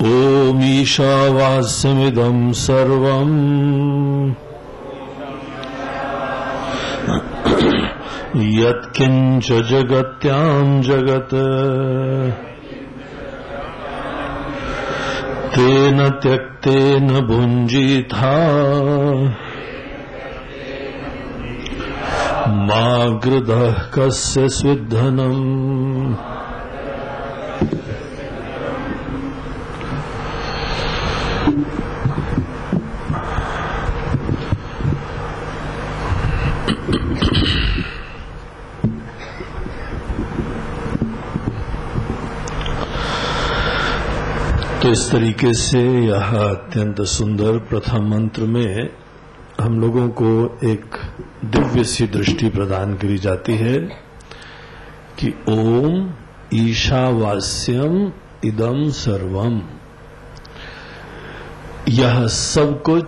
ओम ईशावास्यमिदं सर्वम् यत्किंच जगत्यां जगत् तेन त्यक्तेन भुञ्जीथा मा गृधः कस्य स्विद्धनम्। तो इस तरीके से यह अत्यंत सुंदर प्रथम मंत्र में हम लोगों को एक दिव्य सी दृष्टि प्रदान करी जाती है कि ओम ईशावास्यम इदं सर्वम, यह सब कुछ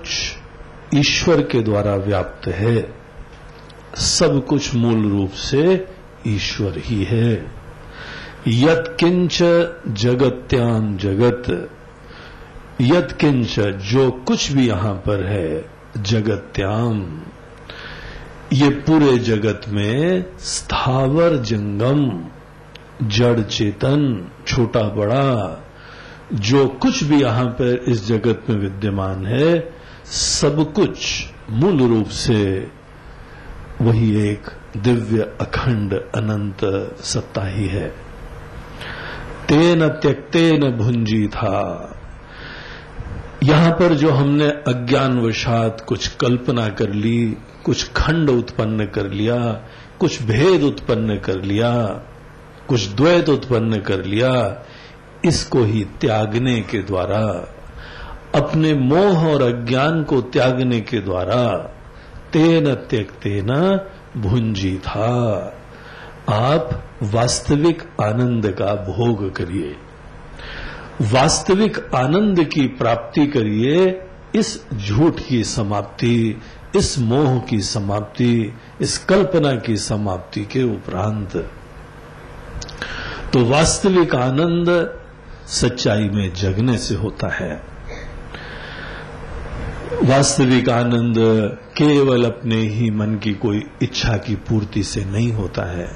ईश्वर के द्वारा व्याप्त है। सब कुछ मूल रूप से ईश्वर ही है। यत्किंच जगत्याम जगत, यत्किंच जो कुछ भी यहां पर है, जगत्याम ये पूरे जगत में स्थावर जंगम जड़ चेतन छोटा बड़ा जो कुछ भी यहां पर इस जगत में विद्यमान है, सब कुछ मूल रूप से वही एक दिव्य अखंड अनंत सत्ता ही है। तेन त्यक्तेन भुंजी था, यहां पर जो हमने अज्ञानवशात कुछ कल्पना कर ली, कुछ खंड उत्पन्न कर लिया, कुछ भेद उत्पन्न कर लिया, कुछ द्वैत उत्पन्न कर लिया, इसको ही त्यागने के द्वारा, अपने मोह और अज्ञान को त्यागने के द्वारा तेन त्यक्तेन भुंजी था, आप वास्तविक आनंद का भोग करिए, वास्तविक आनंद की प्राप्ति करिए। इस झूठ की समाप्ति, इस मोह की समाप्ति, इस कल्पना की समाप्ति के उपरांत। तो वास्तविक आनंद सच्चाई में जगने से होता है। वास्तविक आनंद केवल अपने ही मन की कोई इच्छा की पूर्ति से नहीं होता है।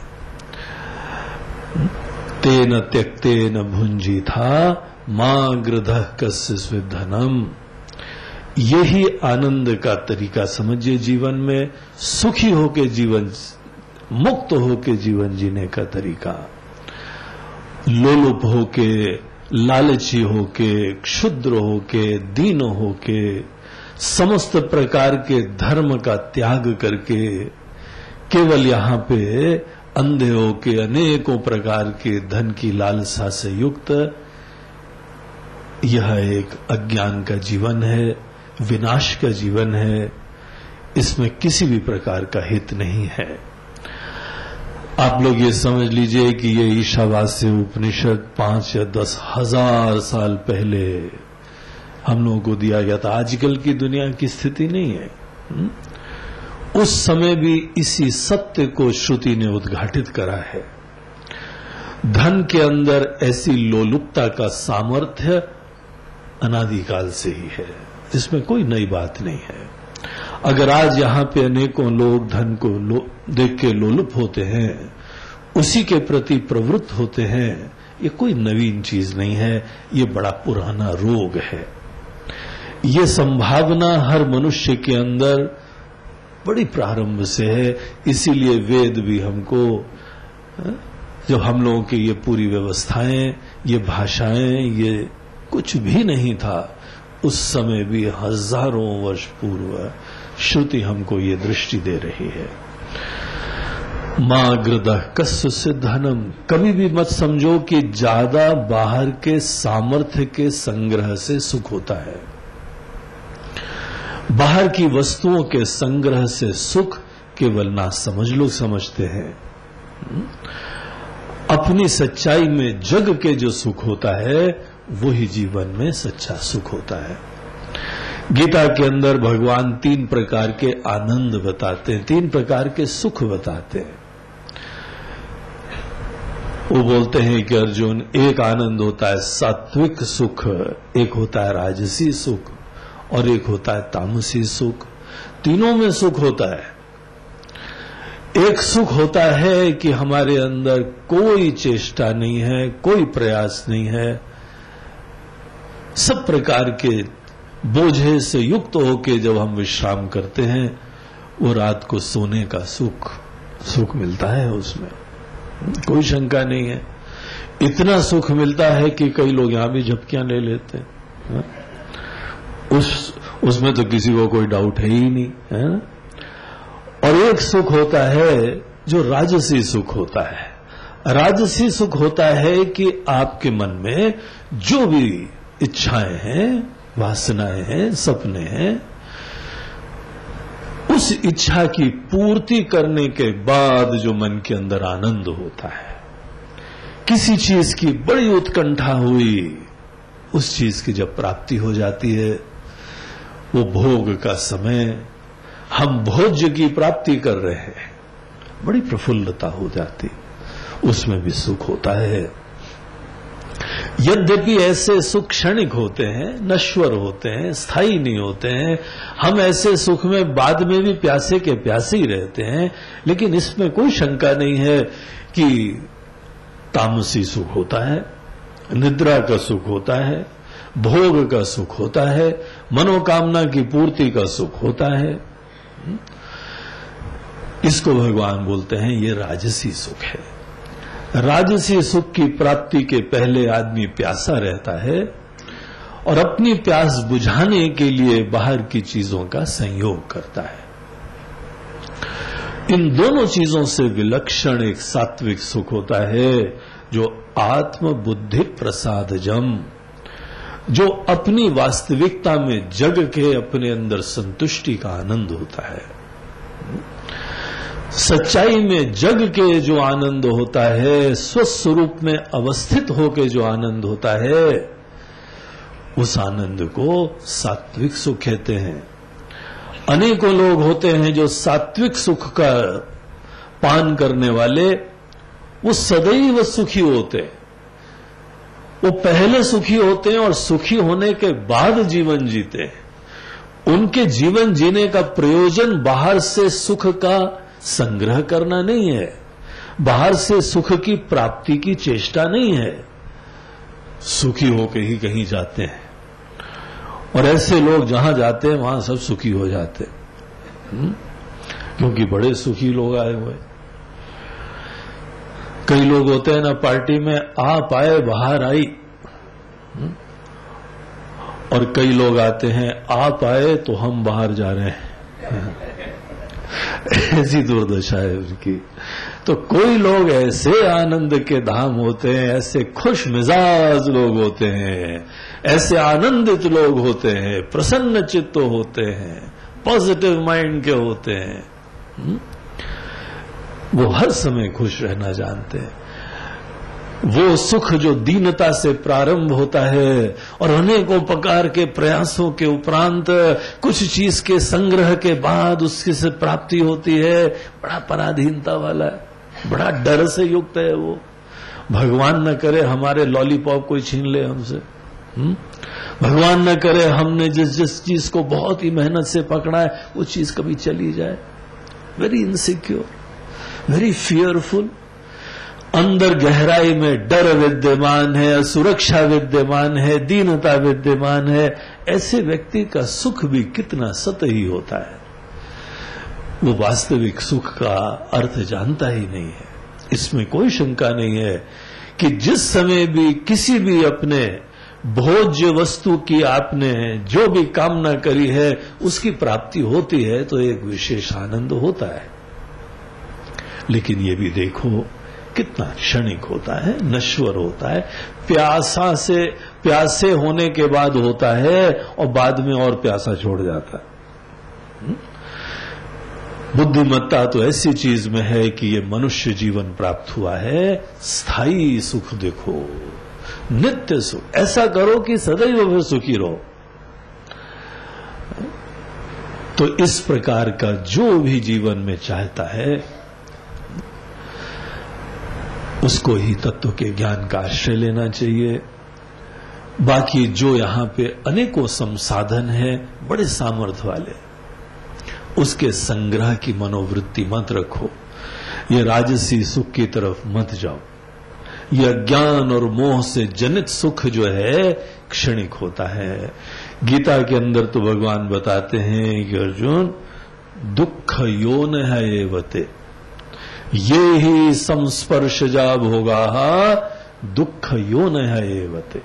तेन त्यक्तेन भुंजी था मां गृधः कस्य स्विद्धनम, यही आनंद का तरीका समझिए जीवन में। सुखी होके जीवन, मुक्त होके जीवन जीने का तरीका। लोलुप होके, लालची होके, क्षुद्र होके, दीन होके, समस्त प्रकार के धर्म का त्याग करके केवल यहां पे अंधे होके अनेकों प्रकार के धन की लालसा से युक्त, यह एक अज्ञान का जीवन है, विनाश का जीवन है। इसमें किसी भी प्रकार का हित नहीं है। आप लोग ये समझ लीजिए कि ये ईशावास्य उपनिषद 5 या 10 हजार साल पहले हम लोगों को दिया गया था। आजकल की दुनिया की स्थिति नहीं है। उस समय भी इसी सत्य को श्रुति ने उद्घाटित करा है। धन के अंदर ऐसी लोलुपता का सामर्थ्य अनादिकाल से ही है, इसमें कोई नई बात नहीं है। अगर आज यहां पे अनेकों लोग धन को देख के लोलुप होते हैं, उसी के प्रति प्रवृत्त होते हैं, ये कोई नवीन चीज नहीं है, ये बड़ा पुराना रोग है। ये संभावना हर मनुष्य के अंदर बड़ी प्रारंभ से है। इसीलिए वेद भी हमको, जब हम लोगों की ये पूरी व्यवस्थाएं, ये भाषाएं, ये कुछ भी नहीं था, उस समय भी हजारों वर्ष पूर्व श्रुति हमको ये दृष्टि दे रही है। मां गृधः कस्य स्विद्धनम, कभी भी मत समझो कि ज्यादा बाहर के सामर्थ्य के संग्रह से सुख होता है। बाहर की वस्तुओं के संग्रह से सुख केवल नासमझ लोग समझते हैं। अपनी सच्चाई में जग के जो सुख होता है, वही जीवन में सच्चा सुख होता है। गीता के अंदर भगवान 3 प्रकार के आनंद बताते हैं, 3 प्रकार के सुख बताते हैं। वो बोलते हैं कि अर्जुन, एक आनंद होता है सात्विक सुख, एक होता है राजसी सुख, और एक होता है तामसी सुख। तीनों में सुख होता है। एक सुख होता है कि हमारे अंदर कोई चेष्टा नहीं है, कोई प्रयास नहीं है, सब प्रकार के बोझे से युक्त होकर जब हम विश्राम करते हैं, वो रात को सोने का सुख मिलता है, उसमें कोई शंका नहीं है। इतना सुख मिलता है कि कई लोग यहां भी झपकियां ले लेते हैं, उसमें तो किसी को कोई डाउट है ही नहीं, है ना। और एक सुख होता है जो राजसी सुख होता है। राजसी सुख होता है कि आपके मन में जो भी इच्छाएं हैं, वासनाएं हैं, सपने हैं, उस इच्छा की पूर्ति करने के बाद जो मन के अंदर आनंद होता है, किसी चीज की बड़ी उत्कंठा हुई, उस चीज की जब प्राप्ति हो जाती है, वो भोग का समय, हम भोज्य की प्राप्ति कर रहे हैं, बड़ी प्रफुल्लता हो जाती, उसमें भी सुख होता है। यद्यपि ऐसे सुख क्षणिक होते हैं, नश्वर होते हैं, स्थायी नहीं होते हैं, हम ऐसे सुख में बाद में भी प्यासे के प्यासे ही रहते हैं, लेकिन इसमें कोई शंका नहीं है कि तामसी सुख होता है, निद्रा का सुख होता है, भोग का सुख होता है, मनोकामना की पूर्ति का सुख होता है। इसको भगवान बोलते हैं ये राजसी सुख है। राजसी सुख की प्राप्ति के पहले आदमी प्यासा रहता है और अपनी प्यास बुझाने के लिए बाहर की चीजों का संयोग करता है। इन दोनों चीजों से विलक्षण एक सात्विक सुख होता है, जो आत्म बुद्धि प्रसादजम, जो अपनी वास्तविकता में जग के अपने अंदर संतुष्टि का आनंद होता है। सच्चाई में जग के जो आनंद होता है, स्वस्वरूप में अवस्थित होकर जो आनंद होता है, उस आनंद को सात्विक सुख कहते हैं। अनेकों लोग होते हैं जो सात्विक सुख का पान करने वाले, वो सदैव सुखी होते हैं। वो पहले सुखी होते हैं और सुखी होने के बाद जीवन जीते हैं। उनके जीवन जीने का प्रयोजन बाहर से सुख का संग्रह करना नहीं है, बाहर से सुख की प्राप्ति की चेष्टा नहीं है, सुखी होकर ही कहीं जाते हैं। और ऐसे लोग जहां जाते हैं वहां सब सुखी हो जाते हैं, क्योंकि बड़े सुखी लोग आए हुए। कई लोग होते हैं ना पार्टी में, आप आए बाहर आई, और कई लोग आते हैं आप आए तो हम बाहर जा रहे हैं। ऐसी दुर्दशा है उनकी। तो कोई लोग ऐसे आनंद के धाम होते हैं, ऐसे खुश मिजाज लोग होते हैं, ऐसे आनंदित लोग होते हैं, प्रसन्न चित्त होते हैं, पॉजिटिव माइंड के होते हैं, वो हर समय खुश रहना जानते हैं। वो सुख जो दीनता से प्रारंभ होता है और अनेकों प्रकार के प्रयासों के उपरांत कुछ चीज के संग्रह के बाद उसकी से प्राप्ति होती है, बड़ा पराधीनता वाला है, बड़ा डर से युक्त है। वो भगवान न करे हमारे लॉलीपॉप कोई छीन ले हमसे, भगवान न करे हमने जिस चीज को बहुत ही मेहनत से पकड़ा है वो चीज कभी चली जाए। वेरी इनसिक्योर, वेरी फियरफुल, अंदर गहराई में डर विद्यमान है, असुरक्षा विद्यमान है, दीनता विद्यमान है। ऐसे व्यक्ति का सुख भी कितना सतही होता है, वो वास्तविक सुख का अर्थ जानता ही नहीं है। इसमें कोई शंका नहीं है कि जिस समय भी किसी भी अपने भोज्य वस्तु की आपने जो भी कामना करी है उसकी प्राप्ति होती है तो एक विशेष आनंद होता है। लेकिन ये भी देखो कितना क्षणिक होता है, नश्वर होता है, प्यासे होने के बाद होता है और बाद में और प्यासा छोड़ जाता है। बुद्धिमत्ता तो ऐसी चीज में है कि ये मनुष्य जीवन प्राप्त हुआ है, स्थायी सुख देखो, नित्य सुख, ऐसा करो कि सदैव फिर सुखी रहो। तो इस प्रकार का जो भी जीवन में चाहता है, उसको ही तत्व के ज्ञान का आश्रय लेना चाहिए। बाकी जो यहां पे अनेकों संसाधन है बड़े सामर्थ्य वाले, उसके संग्रह की मनोवृत्ति मत रखो। ये राजसी सुख की तरफ मत जाओ। यह ज्ञान और मोह से जनित सुख जो है क्षणिक होता है। गीता के अंदर तो भगवान बताते हैं कि अर्जुन, दुख योन है एवते, ये ही संस्पर्शजा भोगा दुख योन है एवते।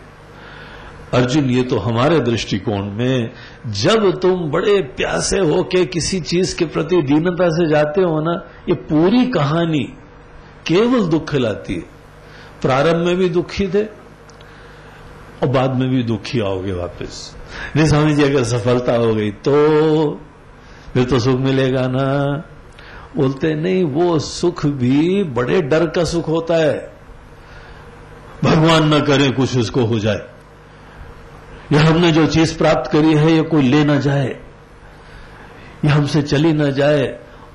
अर्जुन, ये तो हमारे दृष्टिकोण में, जब तुम बड़े प्यासे होके किसी चीज के प्रति दीनता से जाते हो ना, ये पूरी कहानी केवल दुख लाती है। प्रारंभ में भी दुखी थे और बाद में भी दुखी आओगे वापस। नहीं स्वामी जी, अगर सफलता हो गई तो फिर तो सुख मिलेगा ना। बोलते नहीं, वो सुख भी बड़े डर का सुख होता है। भगवान न करे कुछ उसको हो जाए, या हमने जो चीज प्राप्त करी है ये कोई ले ना जाए, या हमसे चली ना जाए।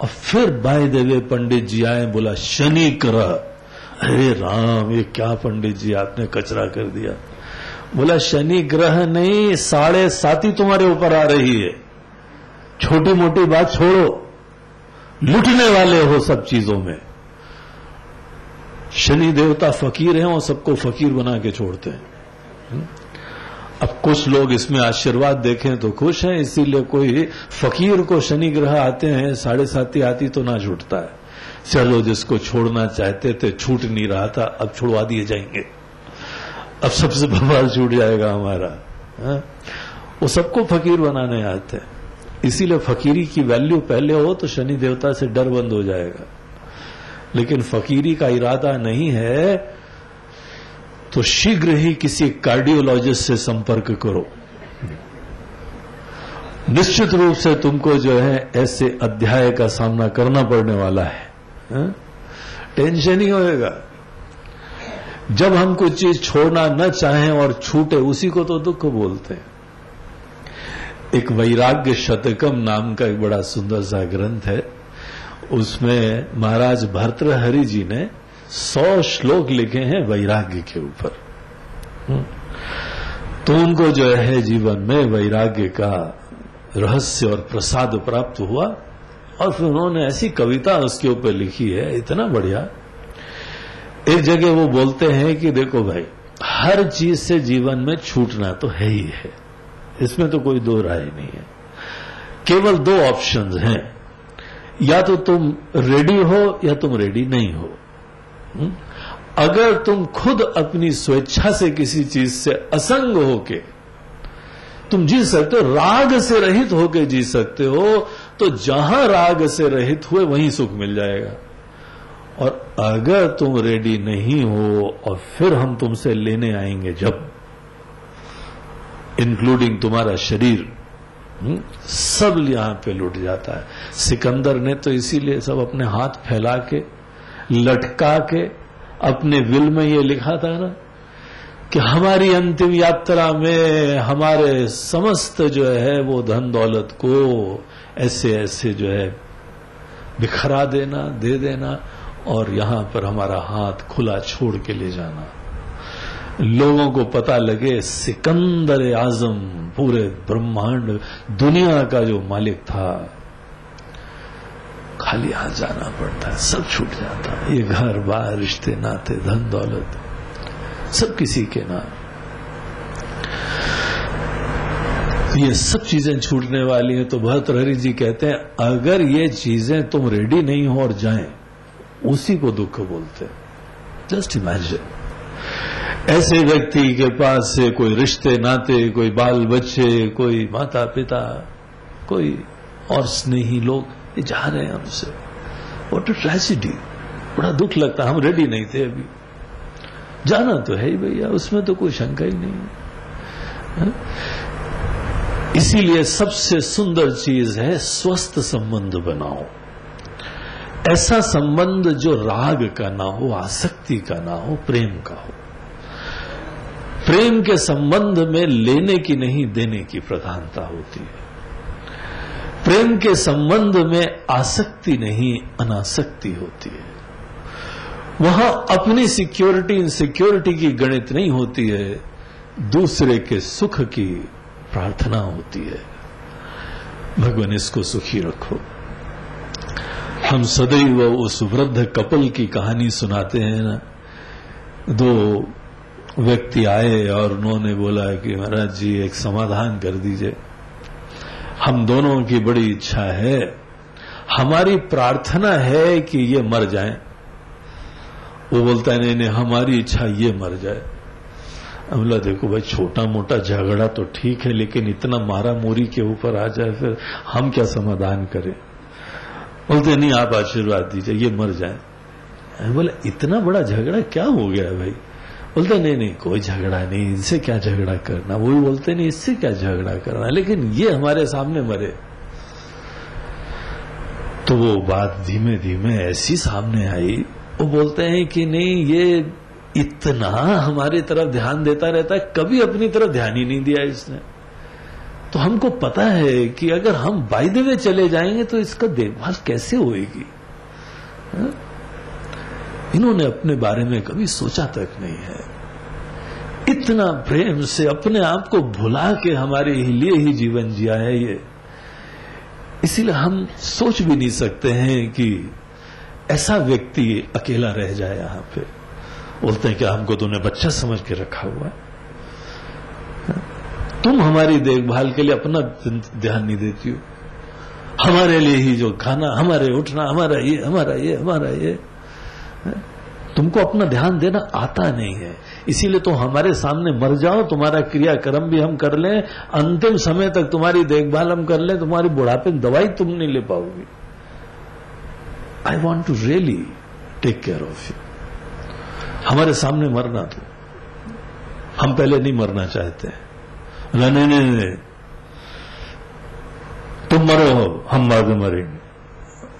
और फिर बाय देवे पंडित जी आए, बोला शनि ग्रह। अरे राम, ये क्या पंडित जी आपने कचरा कर दिया। बोला शनि ग्रह नहीं, 7.5 तुम्हारे ऊपर आ रही है। छोटी मोटी बात छोड़ो, लुटने वाले हो सब चीजों में। शनि देवता फकीर हैं और सबको फकीर बना के छोड़ते हैं। अब कुछ लोग इसमें आशीर्वाद देखें तो खुश हैं, इसीलिए कोई फकीर को शनि ग्रह आते हैं 7.5 आती तो ना छूटता है। चलो, जिसको छोड़ना चाहते थे छूट नहीं रहा था, अब छुड़वा दिए जाएंगे, अब सबसे बवाल छूट जाएगा हमारा। वो सबको फकीर बनाने आते हैं, इसीलिए फकीरी की वैल्यू पहले हो तो शनि देवता से डर बंद हो जाएगा। लेकिन फकीरी का इरादा नहीं है तो शीघ्र ही किसी कार्डियोलॉजिस्ट से संपर्क करो। निश्चित रूप से तुमको जो है ऐसे अध्याय का सामना करना पड़ने वाला है। टेंशन ही होएगा। जब हम कुछ चीज छोड़ना न चाहें और छूटे, उसी को तो दुख बोलते हैं। एक वैराग्य शतकम नाम का एक बड़ा सुंदर सा ग्रंथ है, उसमें महाराज भर्तृहरि जी ने 100 श्लोक लिखे हैं वैराग्य के ऊपर। तो उनको जो है जीवन में वैराग्य का रहस्य और प्रसाद प्राप्त हुआ, और फिर उन्होंने ऐसी कविता उसके ऊपर लिखी है, इतना बढ़िया। एक जगह वो बोलते हैं कि देखो भाई, हर चीज से जीवन में छूटना तो है ही है, इसमें तो कोई दो राय नहीं है। केवल 2 ऑप्शंस हैं, या तो तुम रेडी हो या तुम रेडी नहीं हो। अगर तुम खुद अपनी स्वेच्छा से किसी चीज से असंग होके तुम जी सकते हो, राग से रहित होके जी सकते हो, तो जहां राग से रहित हुए वहीं सुख मिल जाएगा। और अगर तुम रेडी नहीं हो और फिर हम तुमसे लेने आएंगे जब, इंक्लूडिंग तुम्हारा शरीर, सब यहां पे लुट जाता है। सिकंदर ने तो इसीलिए सब अपने हाथ फैला के लटका के अपने विल में ये लिखा था ना कि हमारी अंतिम यात्रा में हमारे समस्त जो है वो धन दौलत को ऐसे ऐसे जो है बिखरा देना, दे देना, और यहां पर हमारा हाथ खुला छोड़ के ले जाना। लोगों को पता लगे सिकंदर आजम पूरे ब्रह्मांड दुनिया का जो मालिक था, खाली हाथ जाना पड़ता है, सब छूट जाता है। ये घर बार, रिश्ते नाते, धन दौलत, सब किसी के नाम। ये सब चीजें छूटने वाली हैं। तो भर्तृहरि जी कहते हैं, अगर ये चीजें तुम रेडी नहीं हो और जाएं, उसी को दुख बोलते हैं। जस्ट इमेजिन, ऐसे व्यक्ति के पास से कोई रिश्ते नाते, कोई बाल बच्चे, कोई माता पिता, कोई और स्नेही लोग ये जा रहे हैं हमसे। व्हाट अ ट्रेजेडी, बड़ा दुख लगता है। हम रेडी नहीं थे, अभी जाना तो है ही भैया, उसमें तो कोई शंका ही नहीं है। इसीलिए सबसे सुंदर चीज है स्वस्थ संबंध बनाओ। ऐसा संबंध जो राग का ना हो, आसक्ति का ना हो, प्रेम का हो। प्रेम के संबंध में लेने की नहीं, देने की प्रधानता होती है। प्रेम के संबंध में आसक्ति नहीं, अनासक्ति होती है। वहां अपनी सिक्योरिटी इनसिक्योरिटी की गणित नहीं होती है, दूसरे के सुख की प्रार्थना होती है। भगवान इसको सुखी रखो। हम सदैव उस वृद्ध कपल की कहानी सुनाते हैं ना, दो व्यक्ति आए और उन्होंने बोला कि महाराज जी एक समाधान कर दीजिए, हम दोनों की बड़ी इच्छा है, हमारी प्रार्थना है कि ये मर जाएं। वो बोलता है नहीं हमारी इच्छा ये मर जाए। बोला देखो भाई छोटा मोटा झगड़ा तो ठीक है, लेकिन इतना मारा मोरी के ऊपर आ जाए फिर हम क्या समाधान करें। बोलते नहीं आप आशीर्वाद दीजिए ये मर जाए। बोले इतना बड़ा झगड़ा क्या हो गया भाई। बोलते नहीं कोई झगड़ा नहीं, इनसे क्या झगड़ा करना। वो भी बोलते नहीं इससे क्या झगड़ा करना, लेकिन ये हमारे सामने मरे। तो वो बात धीमे धीमे ऐसी सामने आई, वो बोलते हैं कि नहीं ये इतना हमारी तरफ ध्यान देता रहता है, कभी अपनी तरफ ध्यान ही नहीं दिया इसने। तो हमको पता है कि अगर हम बाय द वे चले जाएंगे तो इसका देखभाल कैसे होएगी। इन्होंने अपने बारे में कभी सोचा तक नहीं है। इतना प्रेम से अपने आप को भुला के हमारे लिए ही जीवन जिया है ये। इसीलिए हम सोच भी नहीं सकते हैं कि ऐसा व्यक्ति अकेला रह जाए यहां पे। बोलते हैं कि हमको तूने बच्चा समझ के रखा हुआ है, तुम हमारी देखभाल के लिए अपना ध्यान नहीं देती हो, हमारे लिए ही जो खाना, हमारे उठना, हमारा ये तुमको अपना ध्यान देना आता नहीं है। इसीलिए तो हमारे सामने मर जाओ, तुम्हारा क्रियाक्रम भी हम कर लें, अंतिम समय तक तुम्हारी देखभाल हम कर लें, तुम्हारी बुढ़ापे में दवाई तुम नहीं ले पाओगी। I want to really take care of you. हमारे सामने मरना तो हम पहले नहीं मरना चाहते। नहीं तुम मरो हम बाद में मरेंगे।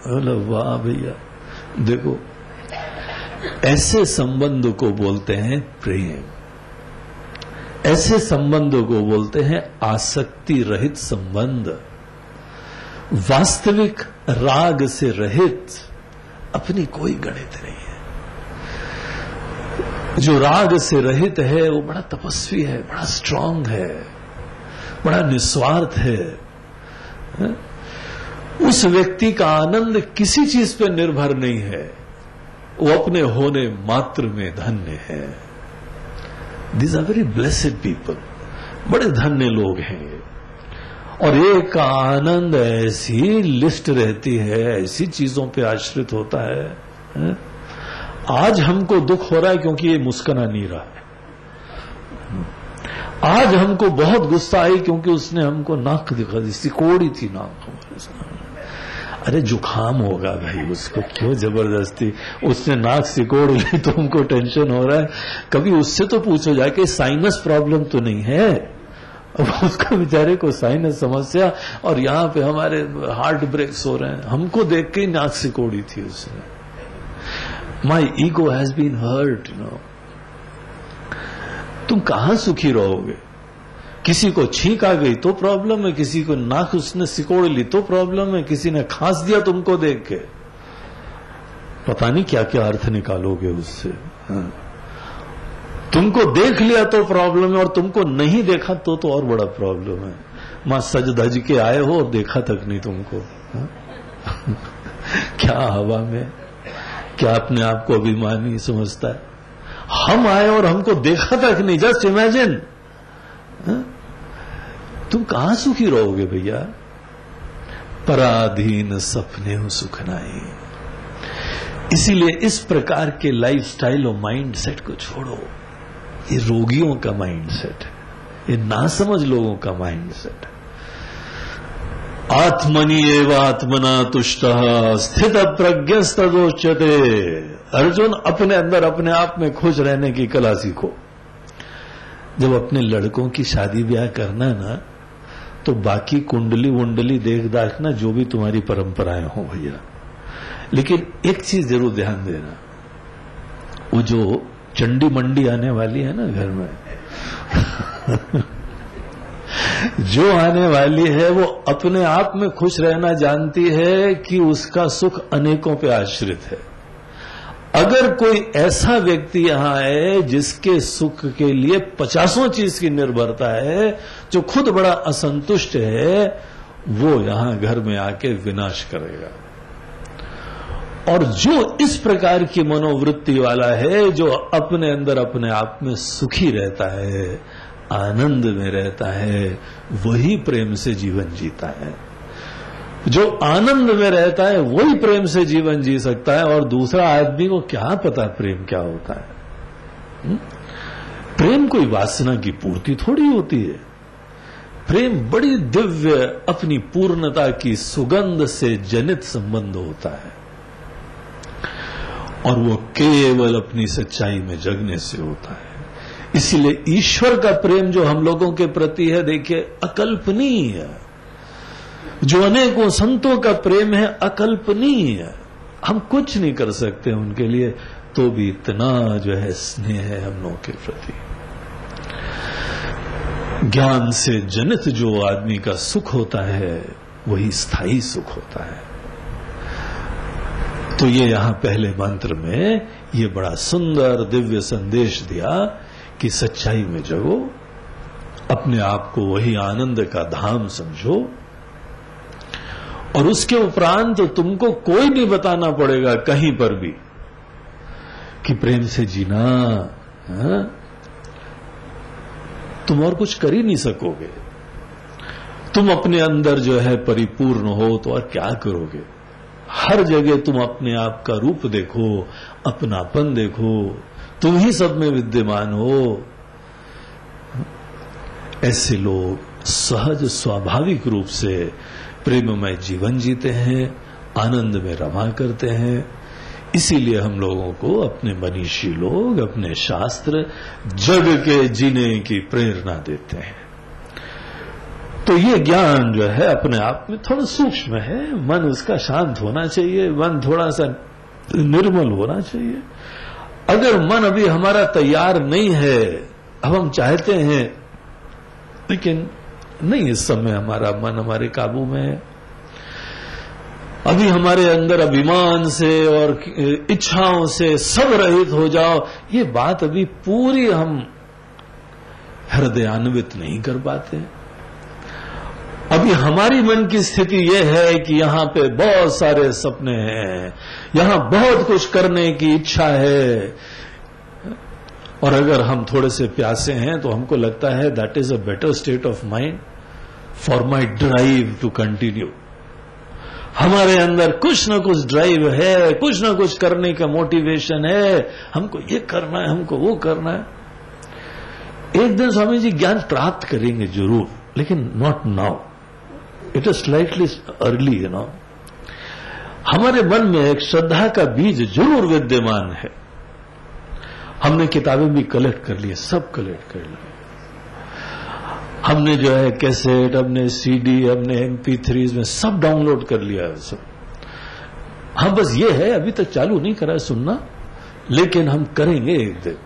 बोले वाह भैया, देखो ऐसे संबंध को बोलते हैं प्रेम, ऐसे संबंध को बोलते हैं आसक्ति रहित संबंध। वास्तविक राग से रहित अपनी कोई गणित नहीं है। जो राग से रहित है वो बड़ा तपस्वी है, बड़ा स्ट्रांग है, बड़ा निस्वार्थ है। उस व्यक्ति का आनंद किसी चीज पे निर्भर नहीं है, वो अपने होने मात्र में धन्य है। These are very blessed people, बड़े धन्य लोग हैं। और एक का आनंद ऐसी लिस्ट रहती है, ऐसी चीजों पे आश्रित होता है। आज हमको दुख हो रहा है क्योंकि ये मुस्कुरा नहीं रहा है। आज हमको बहुत गुस्सा आई क्योंकि उसने हमको नाक दिखा दी, सिकोड़ी थी नाक हमारे सामने। अरे जुकाम होगा भाई, उसको क्यों जबरदस्ती, उसने नाक सिकोड़ ली तो हमको टेंशन हो रहा है। कभी उससे तो पूछो जाके साइनस प्रॉब्लम तो नहीं है। अब उसका बेचारे को साइनस समस्या, और यहां पे हमारे हार्ट ब्रेक्स हो रहे हैं, हमको देख के नाक सिकोड़ी थी उसने। My ego has been hurt, you know. तुम कहां सुखी रहोगे? किसी को छींक आ गई तो प्रॉब्लम है, किसी को नाक उसने सिकोड़ ली तो प्रॉब्लम है, किसी ने खांस दिया तुमको देख के, पता नहीं क्या क्या अर्थ निकालोगे उससे। तुमको देख लिया तो प्रॉब्लम है, और तुमको नहीं देखा तो और बड़ा प्रॉब्लम है। मां सज धज के आए हो और देखा तक नहीं तुमको। क्या हवा में, क्या अपने आप को अभिमानी समझता है। हम आए और हमको देखा तक नहीं, जस्ट इमेजिन। तुम कहां सुखी रहोगे भैया? पराधीन सपने हो सुख नहीं। इसीलिए इस प्रकार के लाइफस्टाइल और माइंड सेट को छोड़ो। ये रोगियों का माइंड सेट है, ये नासमझ लोगों का माइंड सेट है। आत्मनि एव आत्मना तुष्टः स्थित प्रज्ञस्तदोच्यते। अर्जुन, अपने अंदर अपने आप में खुश रहने की कला सीखो। जब अपने लड़कों की शादी ब्याह करना ना, तो बाकी कुंडली वुंडली देख दाखना, जो भी तुम्हारी परंपराएं हो भैया, लेकिन एक चीज जरूर ध्यान देना, वो जो चंडी मंडी आने वाली है ना घर में जो आने वाली है वो अपने आप में खुश रहना जानती है कि उसका सुख अनेकों पे आश्रित है। अगर कोई ऐसा व्यक्ति यहां है जिसके सुख के लिए 50 चीज की निर्भरता है, जो खुद बड़ा असंतुष्ट है, वो यहां घर में आके विनाश करेगा। और जो इस प्रकार की मनोवृत्ति वाला है, जो अपने अंदर अपने आप में सुखी रहता है, आनंद में रहता है, वही प्रेम से जीवन जीता है। जो आनंद में रहता है वही प्रेम से जीवन जी सकता है। और दूसरा आदमी को क्या पता प्रेम क्या होता है? प्रेम कोई वासना की पूर्ति थोड़ी होती है। प्रेम बड़ी दिव्य, अपनी पूर्णता की सुगंध से जनित संबंध होता है, और वो केवल अपनी सच्चाई में जगने से होता है। इसीलिए ईश्वर का प्रेम जो हम लोगों के प्रति है, देखिए, अकल्पनीय है। जो अनेकों संतों का प्रेम है, अकल्पनीय है। हम कुछ नहीं कर सकते उनके लिए, तो भी इतना जो है स्नेह है हम लोगों के प्रति। ज्ञान से जनित जो आदमी का सुख होता है, वही स्थायी सुख होता है। तो ये यहां पहले मंत्र में ये बड़ा सुंदर दिव्य संदेश दिया कि सच्चाई में जगो, अपने आप को वही आनंद का धाम समझो, और उसके उपरांत तो तुमको कोई नहीं बताना पड़ेगा कहीं पर भी कि प्रेम से जीना, तुम और कुछ कर ही नहीं सकोगे। तुम अपने अंदर जो है परिपूर्ण हो तो और क्या करोगे? हर जगह तुम अपने आप का रूप देखो, अपनापन देखो, तुम ही सब में विद्यमान हो। ऐसे लोग सहज स्वाभाविक रूप से प्रेममय जीवन जीते हैं, आनंद में रमा करते हैं। इसीलिए हम लोगों को अपने मनीषी लोग, अपने शास्त्र जग के जीने की प्रेरणा देते हैं। तो ये ज्ञान जो है अपने आप में थोड़ा सूक्ष्म है। मन उसका शांत होना चाहिए, मन थोड़ा सा निर्मल होना चाहिए। अगर मन अभी हमारा तैयार नहीं है, अब हम चाहते हैं लेकिन नहीं, इस समय हमारा मन हमारे काबू में है, अभी हमारे अंदर अभिमान से और इच्छाओं से सब रहित हो जाओ, ये बात अभी पूरी हम हृदयान्वित नहीं कर पाते। अभी हमारी मन की स्थिति यह है कि यहां पे बहुत सारे सपने हैं, यहां बहुत कुछ करने की इच्छा है, और अगर हम थोड़े से प्यासे हैं तो हमको लगता है that is a better state of mind for my drive to continue. हमारे अंदर कुछ ना कुछ ड्राइव है, कुछ ना कुछ करने का मोटिवेशन है, हमको ये करना है, हमको वो करना है। एक दिन स्वामी जी ज्ञान प्राप्त करेंगे जरूर, लेकिन not now, it is slightly early, you know. हमारे मन में एक श्रद्धा का बीज जरूर विद्यमान है। हमने किताबें भी कलेक्ट कर ली, सब कलेक्ट कर ली। हमने जो है कैसेट, हमने सीडी, हमने MP3 में सब डाउनलोड कर लिया है सब। हाँ, बस ये है अभी तक चालू नहीं करा है सुनना, लेकिन हम करेंगे एक दिन।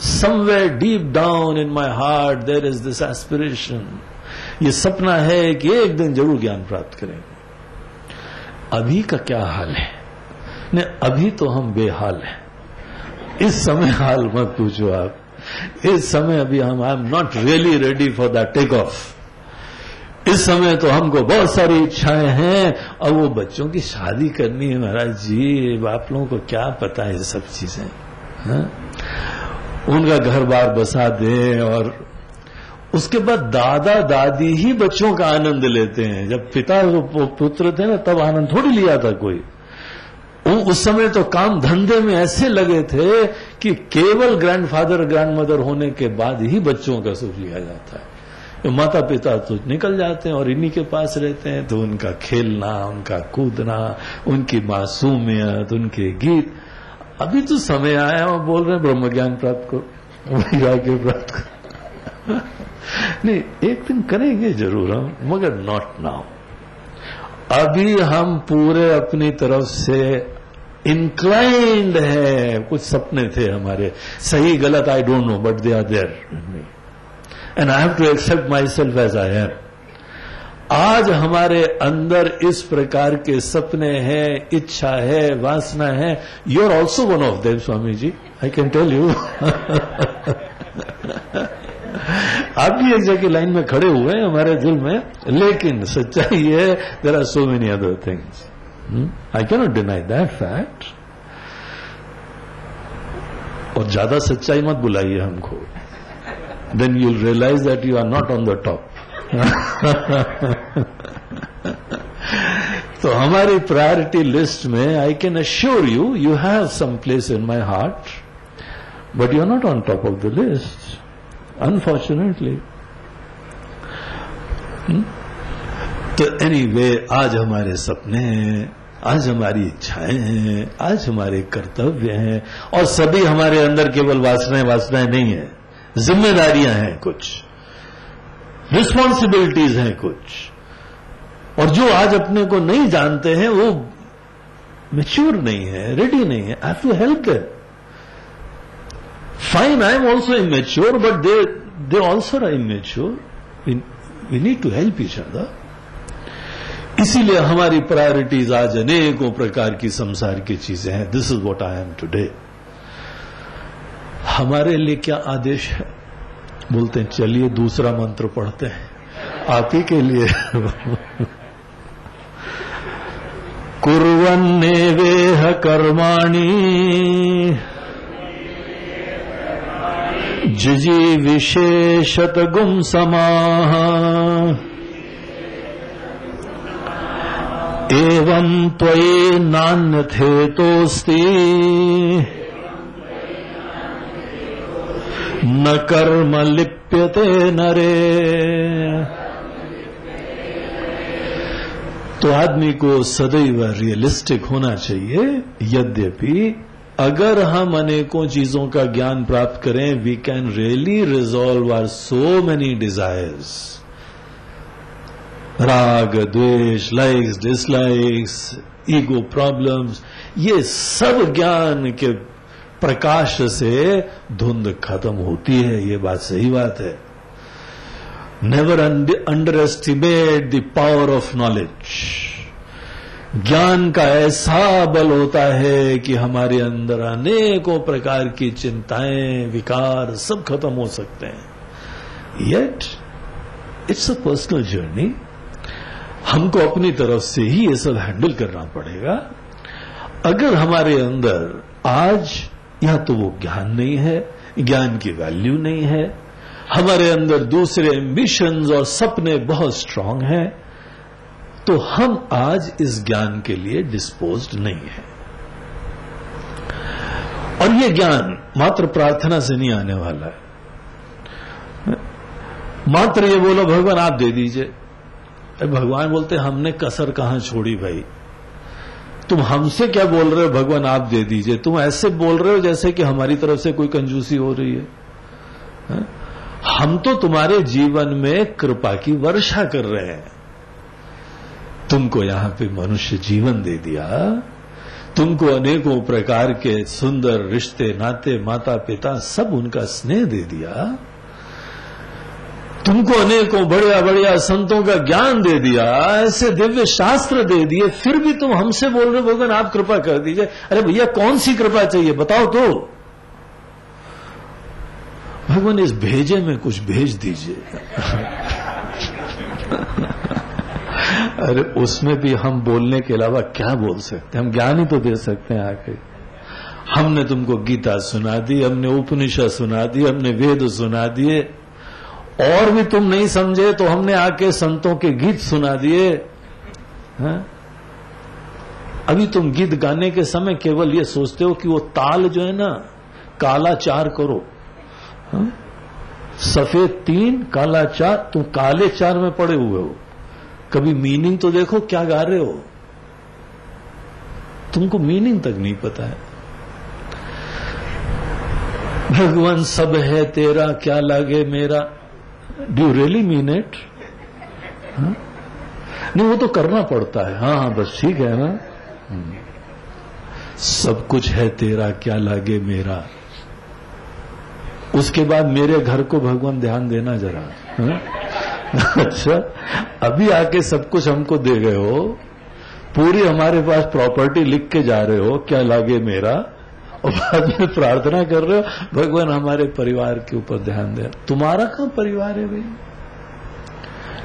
Somewhere deep down in my heart there is this aspiration, ये सपना है कि एक दिन जरूर ज्ञान प्राप्त करेंगे। अभी का क्या हाल है? नहीं, अभी तो हम बेहाल हैं। इस समय हाल मत पूछो आप। इस समय अभी हम I am not really ready for that take off. इस समय तो हमको बहुत सारी इच्छाएं हैं, और वो बच्चों की शादी करनी है महाराज जी, आप लोगों को क्या पता है ये सब चीजें। उनका घर बार बसा दें, और उसके बाद दादा दादी ही बच्चों का आनंद लेते हैं। जब पिता पुत्र थे ना, तब आनंद थोड़ी लिया था कोई। उस समय तो काम धंधे में ऐसे लगे थे कि केवल ग्रैंडफादर ग्रैंडमदर होने के बाद ही बच्चों का सुख लिया जाता है। तो माता पिता तो निकल जाते हैं और इन्हीं के पास रहते हैं, तो उनका खेलना, उनका कूदना, उनकी मासूमियत, उनके गीत। अभी तो समय आया, हम बोल रहे हैं ब्रह्म ज्ञान प्राप्त करो, वैराग्य प्राप्त करो। नहीं, एक दिन करेंगे जरूर हम, मगर नॉट नाउ। अभी हम पूरे अपनी तरफ से इंक्लाइंड है। कुछ सपने थे हमारे, सही गलत I don't know, but they are there and I have to accept myself as I am. आज हमारे अंदर इस प्रकार के सपने हैं, इच्छा है, वासना है, you are also one of them Swami ji, I can tell you. आप भी एक जगह लाइन में खड़े हुए हैं हमारे दिल में, लेकिन सच्चाई है there are so many other things, I can not deny that fact. और ज्यादा सच्चाई मत बुलाइए हमको, then you will realise that you are not on the top. तो हमारी प्रायोरिटी लिस्ट में I can assure you, you have some place in my heart, but you are not on top of the list, unfortunately. तो anyway, आज हमारे सपने हैं, आज हमारी इच्छाएं हैं, आज हमारे कर्तव्य हैं, और सभी हमारे अंदर केवल वासनाएं नहीं है, जिम्मेदारियां हैं, कुछ रिस्पॉन्सिबिलिटीज हैं कुछ, और जो आज अपने को नहीं जानते हैं वो मैच्योर नहीं है, रेडी नहीं है। I have to help them. Fine, I am also immature, but they also are immature, we need to help each other. इसीलिए हमारी प्रायोरिटीज आज अनेकों प्रकार की संसार की चीजें हैं। This is what I am today. हमारे लिए क्या आदेश है? बोलते हैं चलिए दूसरा मंत्र पढ़ते हैं आप ही के लिए। कुर्वन्नेवेह कर्माणि जिजीविषेशत गुम समाः एवं त्वयि नान्यथेतोस्ति न कर्म लिप्यते नरे। तो आदमी को सदैव रियलिस्टिक होना चाहिए। यद्यपि अगर हम अनेकों चीजों का ज्ञान प्राप्त करें, we can really resolve our so many desires, राग, द्वेष, लाइक्स, डिसलाइक्स, ईगो प्रॉब्लम्स, ये सब ज्ञान के प्रकाश से धुंध खत्म होती है। ये बात सही बात है। Never under estimate the power of knowledge. ज्ञान का ऐसा बल होता है कि हमारे अंदर अनेकों प्रकार की चिंताएं, विकार सब खत्म हो सकते हैं। Yet it's a personal journey. हमको अपनी तरफ से ही ये सब हैंडल करना पड़ेगा। अगर हमारे अंदर आज या तो वो ज्ञान नहीं है, ज्ञान की वैल्यू नहीं है, हमारे अंदर दूसरे एम्बिशंस और सपने बहुत स्ट्रांग हैं, तो हम आज इस ज्ञान के लिए डिस्पोज्ड नहीं है। और ये ज्ञान मात्र प्रार्थना से नहीं आने वाला है। मात्र ये बोलो भगवान आप दे दीजिए, भगवान बोलते हमने कसर कहां छोड़ी भाई। तुम हमसे क्या बोल रहे हो भगवान आप दे दीजिए? तुम ऐसे बोल रहे हो जैसे कि हमारी तरफ से कोई कंजूसी हो रही है। हम तो तुम्हारे जीवन में कृपा की वर्षा कर रहे हैं। तुमको यहां पे मनुष्य जीवन दे दिया, तुमको अनेकों प्रकार के सुंदर रिश्ते, नाते, माता पिता सब उनका स्नेह दे दिया, तुमको अनेकों बढ़िया बढ़िया संतों का ज्ञान दे दिया, ऐसे दिव्य शास्त्र दे दिए, फिर भी तुम हमसे बोल रहे हो भगवान आप कृपा कर दीजिए। अरे भैया कौन सी कृपा चाहिए बताओ तो। भगवान इस भेजे में कुछ भेज दीजिए। अरे उसमें भी हम बोलने के अलावा क्या बोल सकते हैं? हम ज्ञान ही तो दे सकते हैं आके। हमने तुमको गीता सुना दी, हमने उपनिषद सुना दी, हमने वेद सुना दिए, और भी तुम नहीं समझे तो हमने आके संतों के गीत सुना दिए। अभी तुम गीत गाने के समय केवल ये सोचते हो कि वो ताल जो है ना, काला 4 करो, सफेद 3 काला 4, तुम काले 4 में पड़े हुए हो। कभी मीनिंग तो देखो क्या गा रहे हो, तुमको मीनिंग तक नहीं पता है। भगवान सब है तेरा क्या लागे मेरा, do you really mean it? नहीं वो तो करना पड़ता है। हाँ हाँ बस ठीक है ना। सब कुछ है तेरा क्या लागे मेरा, उसके बाद मेरे घर को भगवान ध्यान देना जरा। अच्छा अभी आके सब कुछ हमको दे गए हो, पूरी हमारे पास प्रॉपर्टी लिख के जा रहे हो, क्या लागे मेरा, और बाद में प्रार्थना कर रहे हो भगवान हमारे परिवार के ऊपर ध्यान दे। तुम्हारा कहाँ परिवार है भाई?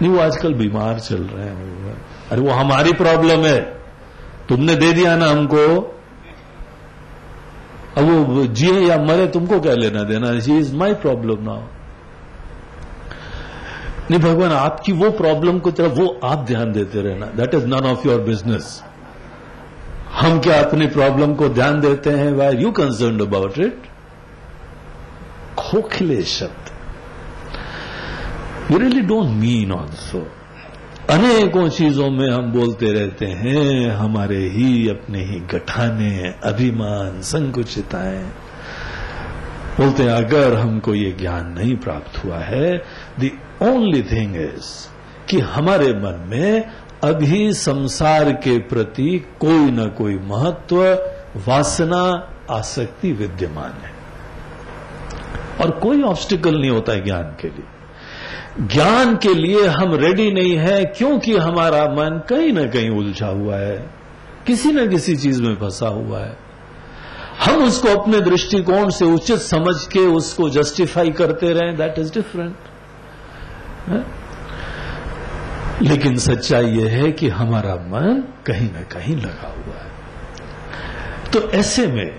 नहीं, वो आजकल बीमार चल रहे हैं भगवान। अरे वो हमारी प्रॉब्लम है, तुमने दे दिया ना हमको, अब वो जिए या मरे तुमको क्या लेना देना? She is my problem now. नहीं भगवान, आपकी वो प्रॉब्लम को तरफ वो आप ध्यान देते रहना, that is none of your business. हम क्या अपनी प्रॉब्लम को ध्यान देते हैं? Why you concerned about it? खोखले शब्द, you really don't mean also. अनेकों चीजों में हम बोलते रहते हैं, हमारे ही अपने ही गठाने, अभिमान, संकुचिताएं। बोलते हैं अगर हमको ये ज्ञान नहीं प्राप्त हुआ है, द ओनली थिंग इज कि हमारे मन में अभी संसार के प्रति कोई न कोई महत्व, वासना, आसक्ति विद्यमान है, और कोई ऑब्स्टिकल नहीं होता है ज्ञान के लिए। ज्ञान के लिए हम रेडी नहीं है, क्योंकि हमारा मन कहीं न कहीं उलझा हुआ है, किसी न किसी चीज में फंसा हुआ है। हम उसको अपने दृष्टिकोण से उचित समझ के उसको जस्टिफाई करते रहें, दैट इज डिफरेंट। लेकिन सच्चाई यह है कि हमारा मन कहीं न कहीं लगा हुआ है। तो ऐसे में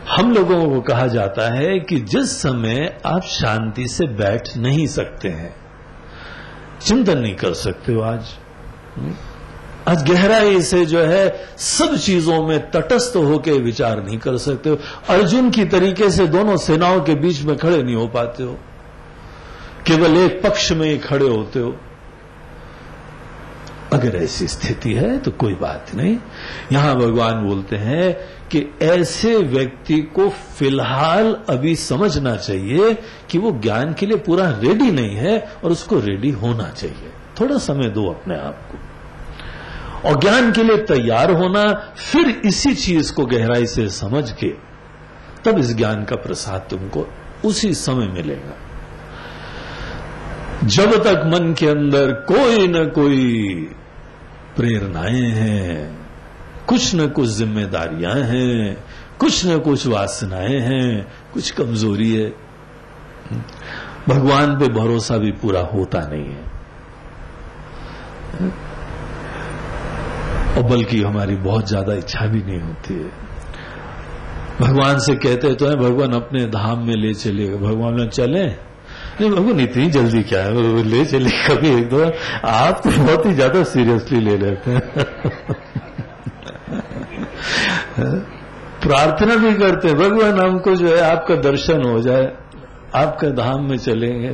हम लोगों को कहा जाता है कि जिस समय आप शांति से बैठ नहीं सकते हैं, चिंतन नहीं कर सकते हो, आज गहराई से जो है सब चीजों में तटस्थ होकर विचार नहीं कर सकते हो, अर्जुन की तरीके से दोनों सेनाओं के बीच में खड़े नहीं हो पाते हो, केवल एक पक्ष में ही खड़े होते हो। अगर ऐसी स्थिति है तो कोई बात नहीं। यहां भगवान बोलते हैं कि ऐसे व्यक्ति को फिलहाल अभी समझना चाहिए कि वो ज्ञान के लिए पूरा रेडी नहीं है, और उसको रेडी होना चाहिए। थोड़ा समय दो अपने आप को, और ज्ञान के लिए तैयार होना, फिर इसी चीज को गहराई से समझ के तब इस ज्ञान का प्रसाद तुमको उसी समय मिलेगा। जब तक मन के अंदर कोई न कोई प्रेरणाएं हैं, कुछ न कुछ जिम्मेदारियां हैं, कुछ न कुछ वासनाएं हैं, कुछ कमजोरी है, भगवान पे भरोसा भी पूरा होता नहीं है, और बल्कि हमारी बहुत ज्यादा इच्छा भी नहीं होती है। भगवान से कहते तो है भगवान अपने धाम में ले चलिएगा, भगवान ने चले नहीं, भगवान इतनी जल्दी क्या है, वो ले चले कभी एक दो, आप तो बहुत ही ज्यादा सीरियसली ले लेते हैं। प्रार्थना भी करते हैं भगवान हमको जो है आपका दर्शन हो जाए, आपका धाम में चलेंगे।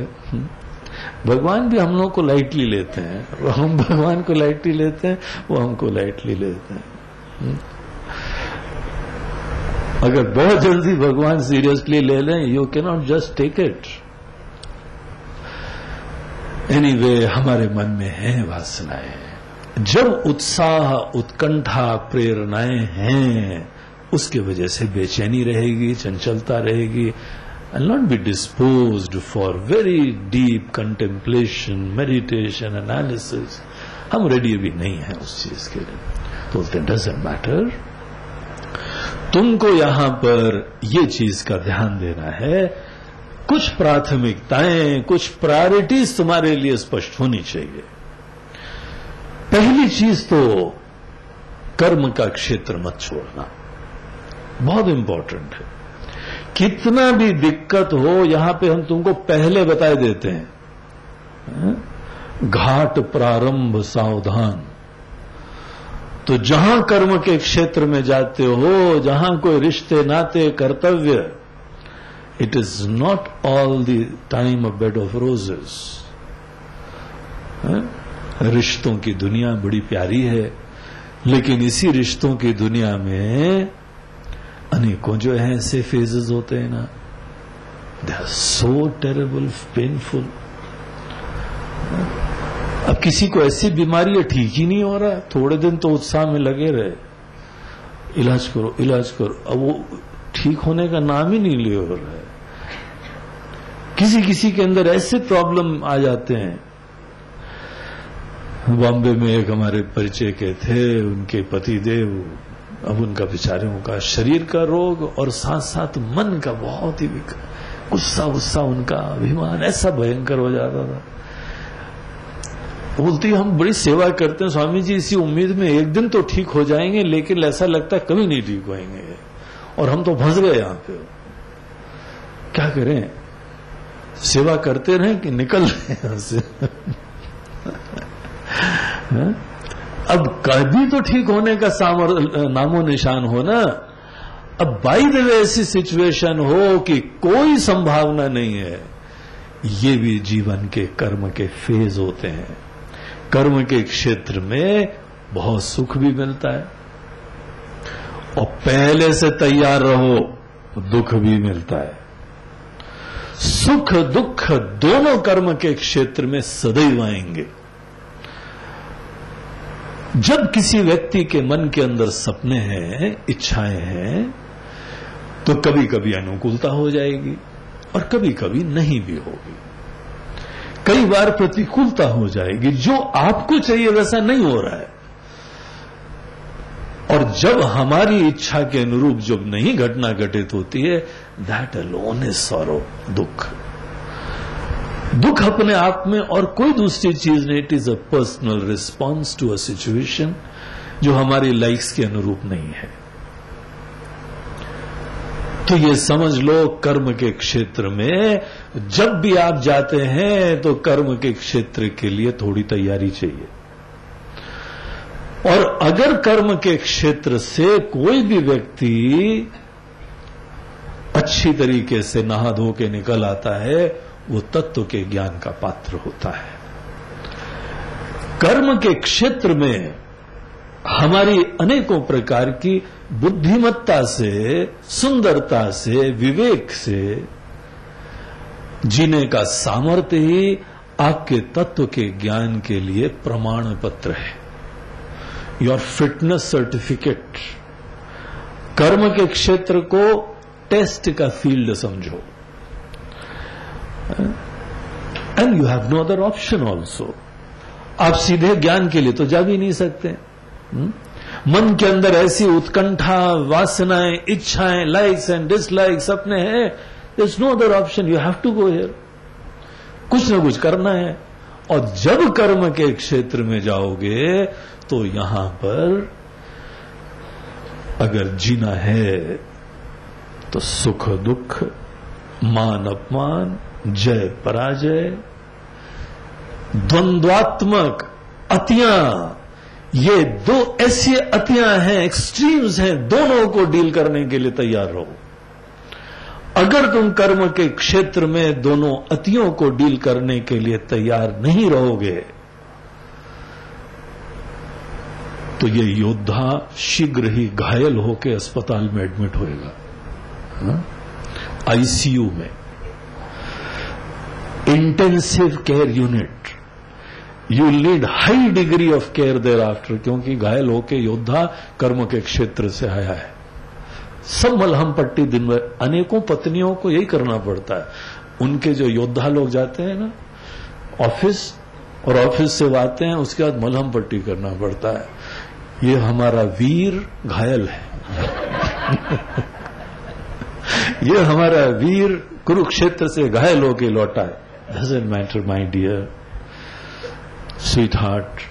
भगवान भी हम लोग को लाइटली लेते हैं, हम भगवान को लाइटली लेते हैं, वो हमको लाइटली लेते हैं। अगर बहुत जल्दी भगवान सीरियसली ले लें, you can not just take it. Anyway, हमारे मन में है वासनाएं। जब उत्साह, उत्कंठा, प्रेरणाएं हैं, उसके वजह से बेचैनी रहेगी, चंचलता रहेगी, and not be disposed for very deep contemplation, meditation, analysis. हम रेडी भी नहीं है उस चीज के लिए। तो it doesn't matter। तुमको यहां पर ये चीज का ध्यान देना है, कुछ प्राथमिकताएं, कुछ प्रायोरिटीज तुम्हारे लिए स्पष्ट होनी चाहिए। पहली चीज तो कर्म का क्षेत्र मत छोड़ना, बहुत इंपॉर्टेंट है। कितना भी दिक्कत हो, यहां पे हम तुमको पहले बता देते हैं, घाट प्रारंभ सावधान। तो जहां कर्म के क्षेत्र में जाते हो, जहां कोई रिश्ते नाते कर्तव्य, it is not all the time a bed of roses. रिश्तों की दुनिया बड़ी प्यारी है, लेकिन इसी रिश्तों की दुनिया में अनेकों जो है ऐसे फेजेस होते हैं ना, they are so terrible, painful. अब किसी को ऐसी बीमारी है ठीक ही नहीं हो रहा है, थोड़े दिन तो उत्साह में लगे रहे, इलाज करो इलाज करो, अब वो ठीक होने का नाम ही नहीं ले हो रहा है। किसी किसी के अंदर ऐसे प्रॉब्लम आ जाते हैं, बॉम्बे में एक हमारे परिचय के थे, उनके पति देव, अब उनका बेचारियों का शरीर का रोग और साथ साथ मन का बहुत ही गुस्सा उनका अभिमान ऐसा भयंकर हो जाता था। बोलती हम बड़ी सेवा करते हैं स्वामी जी इसी उम्मीद में एक दिन तो ठीक हो जाएंगे, लेकिन ऐसा लगता है कभी नहीं ठीक होंगे और हम तो फंस गए यहां पे। क्या करें, सेवा करते रहे कि निकल रहे यहां से। अब कभी तो ठीक होने का नामो निशान हो ना। अब बाई द वे ऐसी सिचुएशन हो कि कोई संभावना नहीं है, ये भी जीवन के कर्म के फेज होते हैं। कर्म के क्षेत्र में बहुत सुख भी मिलता है और पहले से तैयार रहो तो दुख भी मिलता है। सुख दुख दोनों कर्म के क्षेत्र में सदैव आएंगे। जब किसी व्यक्ति के मन के अंदर सपने हैं, इच्छाएं हैं, तो कभी कभी अनुकूलता हो जाएगी और कभी कभी नहीं भी होगी। कई बार प्रतिकूलता हो जाएगी, जो आपको चाहिए वैसा नहीं हो रहा है। और जब हमारी इच्छा के अनुरूप जब नहीं घटना घटित होती है, दैट अलोन इज सॉरो, दुख। दुख अपने आप में और कोई दूसरी चीज नहीं, it is a personal response to a situation जो हमारी लाइफ के अनुरूप नहीं है। तो ये समझ लो, कर्म के क्षेत्र में जब भी आप जाते हैं तो कर्म के क्षेत्र के लिए थोड़ी तैयारी चाहिए। और अगर कर्म के क्षेत्र से कोई भी व्यक्ति अच्छी तरीके से नहा धो के निकल आता है, वो तत्व के ज्ञान का पात्र होता है। कर्म के क्षेत्र में हमारी अनेकों प्रकार की बुद्धिमत्ता से, सुंदरता से, विवेक से जीने का सामर्थ्य ही आपके तत्व के ज्ञान के लिए प्रमाण पत्र है, योर फिटनेस सर्टिफिकेट। कर्म के क्षेत्र को टेस्ट का फील्ड समझो, and you have no other option also. आप सीधे ज्ञान के लिए तो जा भी नहीं सकते। मन के अंदर ऐसी उत्कंठा, वासनाएं, इच्छाएं, लाइक्स एंड डिसलाइक्स अपने हैं, there is no other option, you have to go here. कुछ ना कुछ करना है। और जब कर्म के क्षेत्र में जाओगे तो यहां पर अगर जीना है तो सुख दुख, मान अपमान, जय पराजय, द्वंद्वात्मक अतियां, ये दो ऐसी अतियां हैं, एक्सट्रीम्स हैं, दोनों को डील करने के लिए तैयार रहो। अगर तुम कर्म के क्षेत्र में दोनों अतियों को डील करने के लिए तैयार नहीं रहोगे तो ये योद्धा शीघ्र ही घायल होकर अस्पताल में एडमिट होएगा, आईसीयू में, intensive care unit. You lead high degree of care thereafter, क्योंकि घायल होके योद्धा कर्म के क्षेत्र से आया है। सब मलहम पट्टी दिन में, अनेकों पत्नियों को यही करना पड़ता है। उनके जो योद्धा लोग जाते हैं ना ऑफिस, और ऑफिस से आते हैं, उसके बाद मलहम पट्टी करना पड़ता है। ये हमारा वीर घायल है। ये हमारा वीर कुरुक्षेत्र से घायल होके लौटा है। Doesn't matter my dear sweetheart,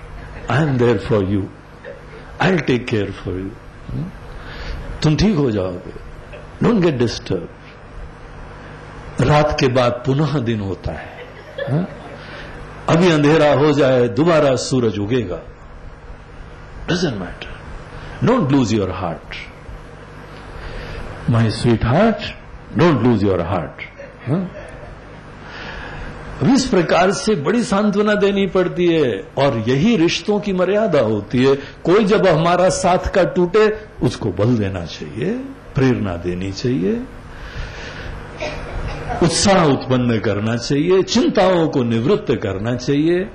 I am there for you, I will take care for you. तुम ठीक हो जाओगे, डोंट गेट डिस्टर्ब। रात के बाद पुनः दिन होता है, अभी अंधेरा हो जाए दोबारा सूरज उगेगा। Doesn't matter, don't lose your heart my sweet heart, don't lose your heart. अब इस प्रकार से बड़ी सांत्वना देनी पड़ती है और यही रिश्तों की मर्यादा होती है। कोई जब हमारा साथ का टूटे उसको बल देना चाहिए, प्रेरणा देनी चाहिए, उत्साह उत्पन्न करना चाहिए, चिंताओं को निवृत्त करना चाहिए।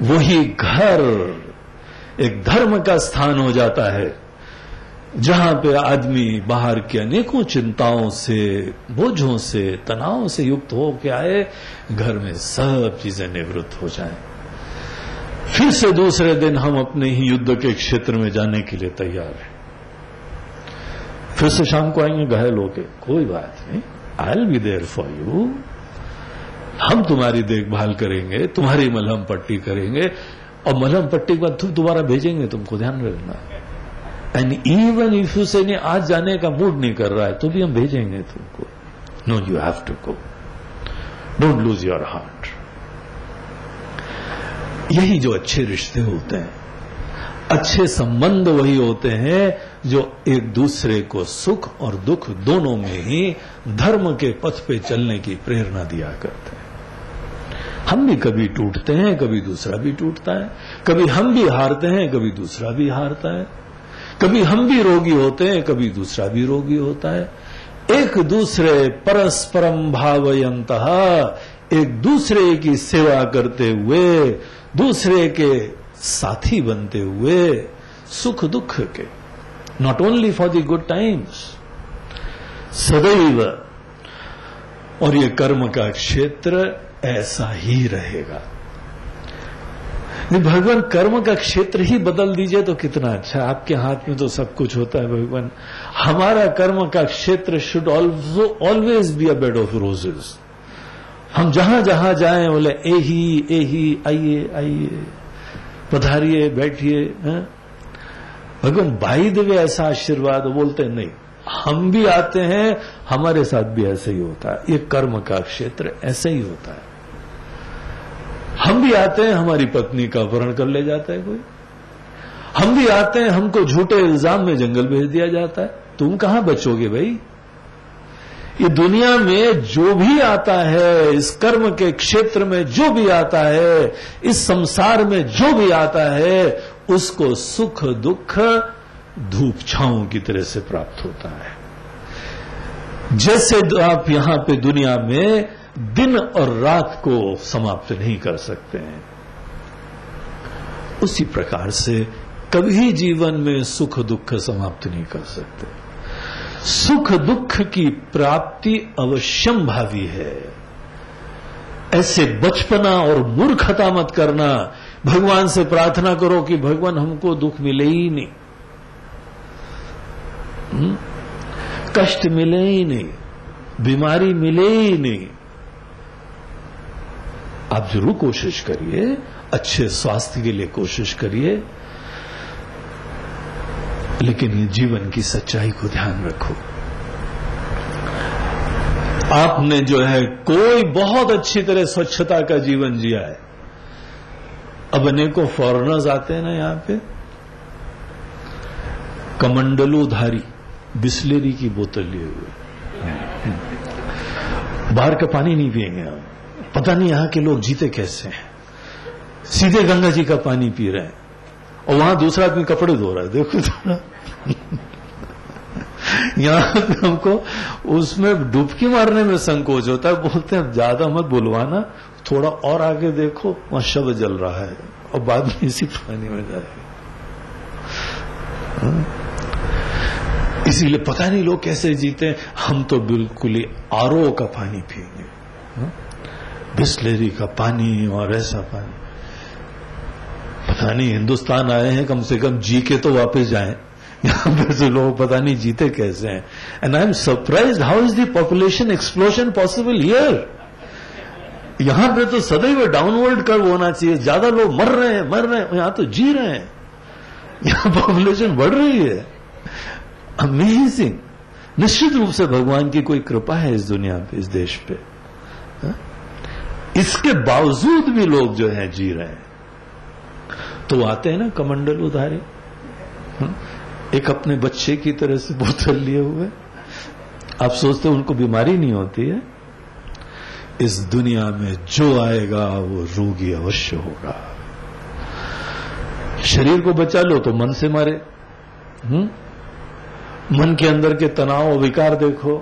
वही घर एक धर्म का स्थान हो जाता है, जहां पे आदमी बाहर की अनेकों चिंताओं से, बोझों से, तनावों से युक्त हो के आए, घर में सब चीजें निवृत्त हो जाएं। फिर से दूसरे दिन हम अपने ही युद्ध के क्षेत्र में जाने के लिए तैयार हैं। फिर से शाम को आएंगे घायल होके, कोई बात नहीं, I will be there for you. हम तुम्हारी देखभाल करेंगे, तुम्हारी मलहम पट्टी करेंगे, और मलहम पट्टी के बाद दोबारा भेजेंगे तुमको, ध्यान रखना। एंड इवन इफ यू से नहीं आज जाने का मूड नहीं कर रहा है तो भी हम भेजेंगे तुमको। No, you have to go, don't lose your heart. यही जो अच्छे रिश्ते होते हैं, अच्छे संबंध वही होते हैं जो एक दूसरे को सुख और दुख दोनों में ही धर्म के पथ पे चलने की प्रेरणा दिया करते हैं। हम भी कभी टूटते हैं, कभी दूसरा भी टूटता है, कभी हम भी हारते हैं, कभी दूसरा भी हारता है, कभी हम भी रोगी होते हैं, कभी दूसरा भी रोगी होता है। एक दूसरे परस्परम भावयन्तः, एक दूसरे की सेवा करते हुए, दूसरे के साथी बनते हुए, सुख दुख के, not only for the good times, सदैव। और ये कर्म का क्षेत्र ऐसा ही रहेगा। भगवान कर्म का क्षेत्र ही बदल दीजिए तो कितना अच्छा। आपके हाथ में तो सब कुछ होता है भगवान। हमारा कर्म का क्षेत्र should always be a bed of roses. हम जहां जहां जाएं बोले एही आइए आइए, पधारिए, बैठिए। भगवान भाई देवे ऐसा आशीर्वाद बोलते नहीं, हम भी आते हैं, हमारे साथ भी ऐसे ही होता है। ये कर्म का क्षेत्र ऐसे ही होता है। हम भी आते हैं, हमारी पत्नी का अपहरण कर ले जाता है कोई। हम भी आते हैं, हमको झूठे इल्जाम में जंगल भेज दिया जाता है। तुम कहां बचोगे भाई? ये दुनिया में जो भी आता है, इस कर्म के क्षेत्र में जो भी आता है, इस संसार में जो भी आता है, उसको सुख दुख धूप छांव की तरह से प्राप्त होता है। जैसे आप यहां पे दुनिया में दिन और रात को समाप्त नहीं कर सकते हैं, उसी प्रकार से कभी जीवन में सुख दुख समाप्त नहीं कर सकते। सुख दुख की प्राप्ति अवश्यम भावी है। ऐसे बचपना और मूर्खता मत करना। भगवान से प्रार्थना करो कि भगवान हमको दुख मिले ही नहीं, कष्ट मिले ही नहीं, बीमारी मिले ही नहीं। आप जरूर कोशिश करिए, अच्छे स्वास्थ्य के लिए कोशिश करिए, लेकिन ये जीवन की सच्चाई को ध्यान रखो। आपने जो है कोई बहुत अच्छी तरह स्वच्छता का जीवन जिया है। अब अनेकों फॉरेनर्स आते हैं ना यहां पे, कमंडलूधारी बिस्लेरी की बोतल लिए हुए, बाहर का पानी नहीं पिएंगे हम। पता नहीं यहां के लोग जीते कैसे हैं। सीधे गंगा जी का पानी पी रहे हैं और वहां दूसरा आदमी कपड़े धो रहा है। देखो थोड़ा यहां पे हमको उसमें डुबकी मारने में संकोच होता है। बोलते हैं ज्यादा मत बुलवाना, थोड़ा और आगे देखो वहां शव जल रहा है और बाद में इसी पानी में जाएगा। इसीलिए पता नहीं लोग कैसे जीते हैं। हम तो बिल्कुल ही आरओ का पानी पिएंगे, बिस्लेरी का पानी और ऐसा पानी। पता नहीं हिंदुस्तान आए हैं, कम से कम जी के तो वापस जाएं। यहां पर से लोग पता नहीं जीते कैसे हैं। And I am surprised how is the population explosion possible here. यहां पे तो सदैव डाउनवर्ड कर्व होना चाहिए। ज्यादा लोग मर रहे हैं, यहां तो जी रहे हैं। यहां पॉपुलेशन बढ़ रही है। अमेजिंग। निश्चित रूप से भगवान की कोई कृपा है इस दुनिया पे, इस देश पे। इसके बावजूद भी लोग जो है जी रहे हैं। तो आते हैं ना कमंडल उधारी, एक अपने बच्चे की तरह से बोतल लिए हुए। आप सोचते उनको बीमारी नहीं होती है। इस दुनिया में जो आएगा वो रोगी अवश्य होगा। शरीर को बचा लो तो मन से मारे। मन के अंदर के तनाव और विकार देखो।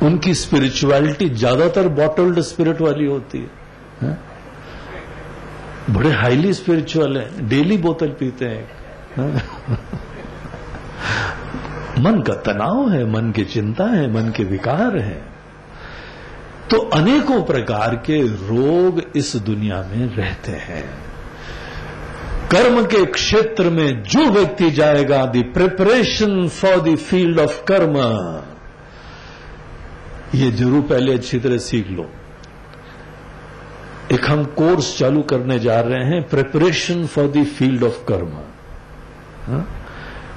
उनकी स्पिरिचुअलिटी ज्यादातर बॉटल्ड स्पिरिट वाली होती है। बड़े हाईली स्पिरिचुअल है, डेली बोतल पीते हैं। मन का तनाव है, मन की चिंता है, मन के विकार है। तो अनेकों प्रकार के रोग इस दुनिया में रहते हैं। कर्म के क्षेत्र में जो व्यक्ति जाएगा, the preparation for the field of कर्म, ये जरूर पहले अच्छी तरह सीख लो। एक हम कोर्स चालू करने जा रहे हैं, preparation for the field of कर्म।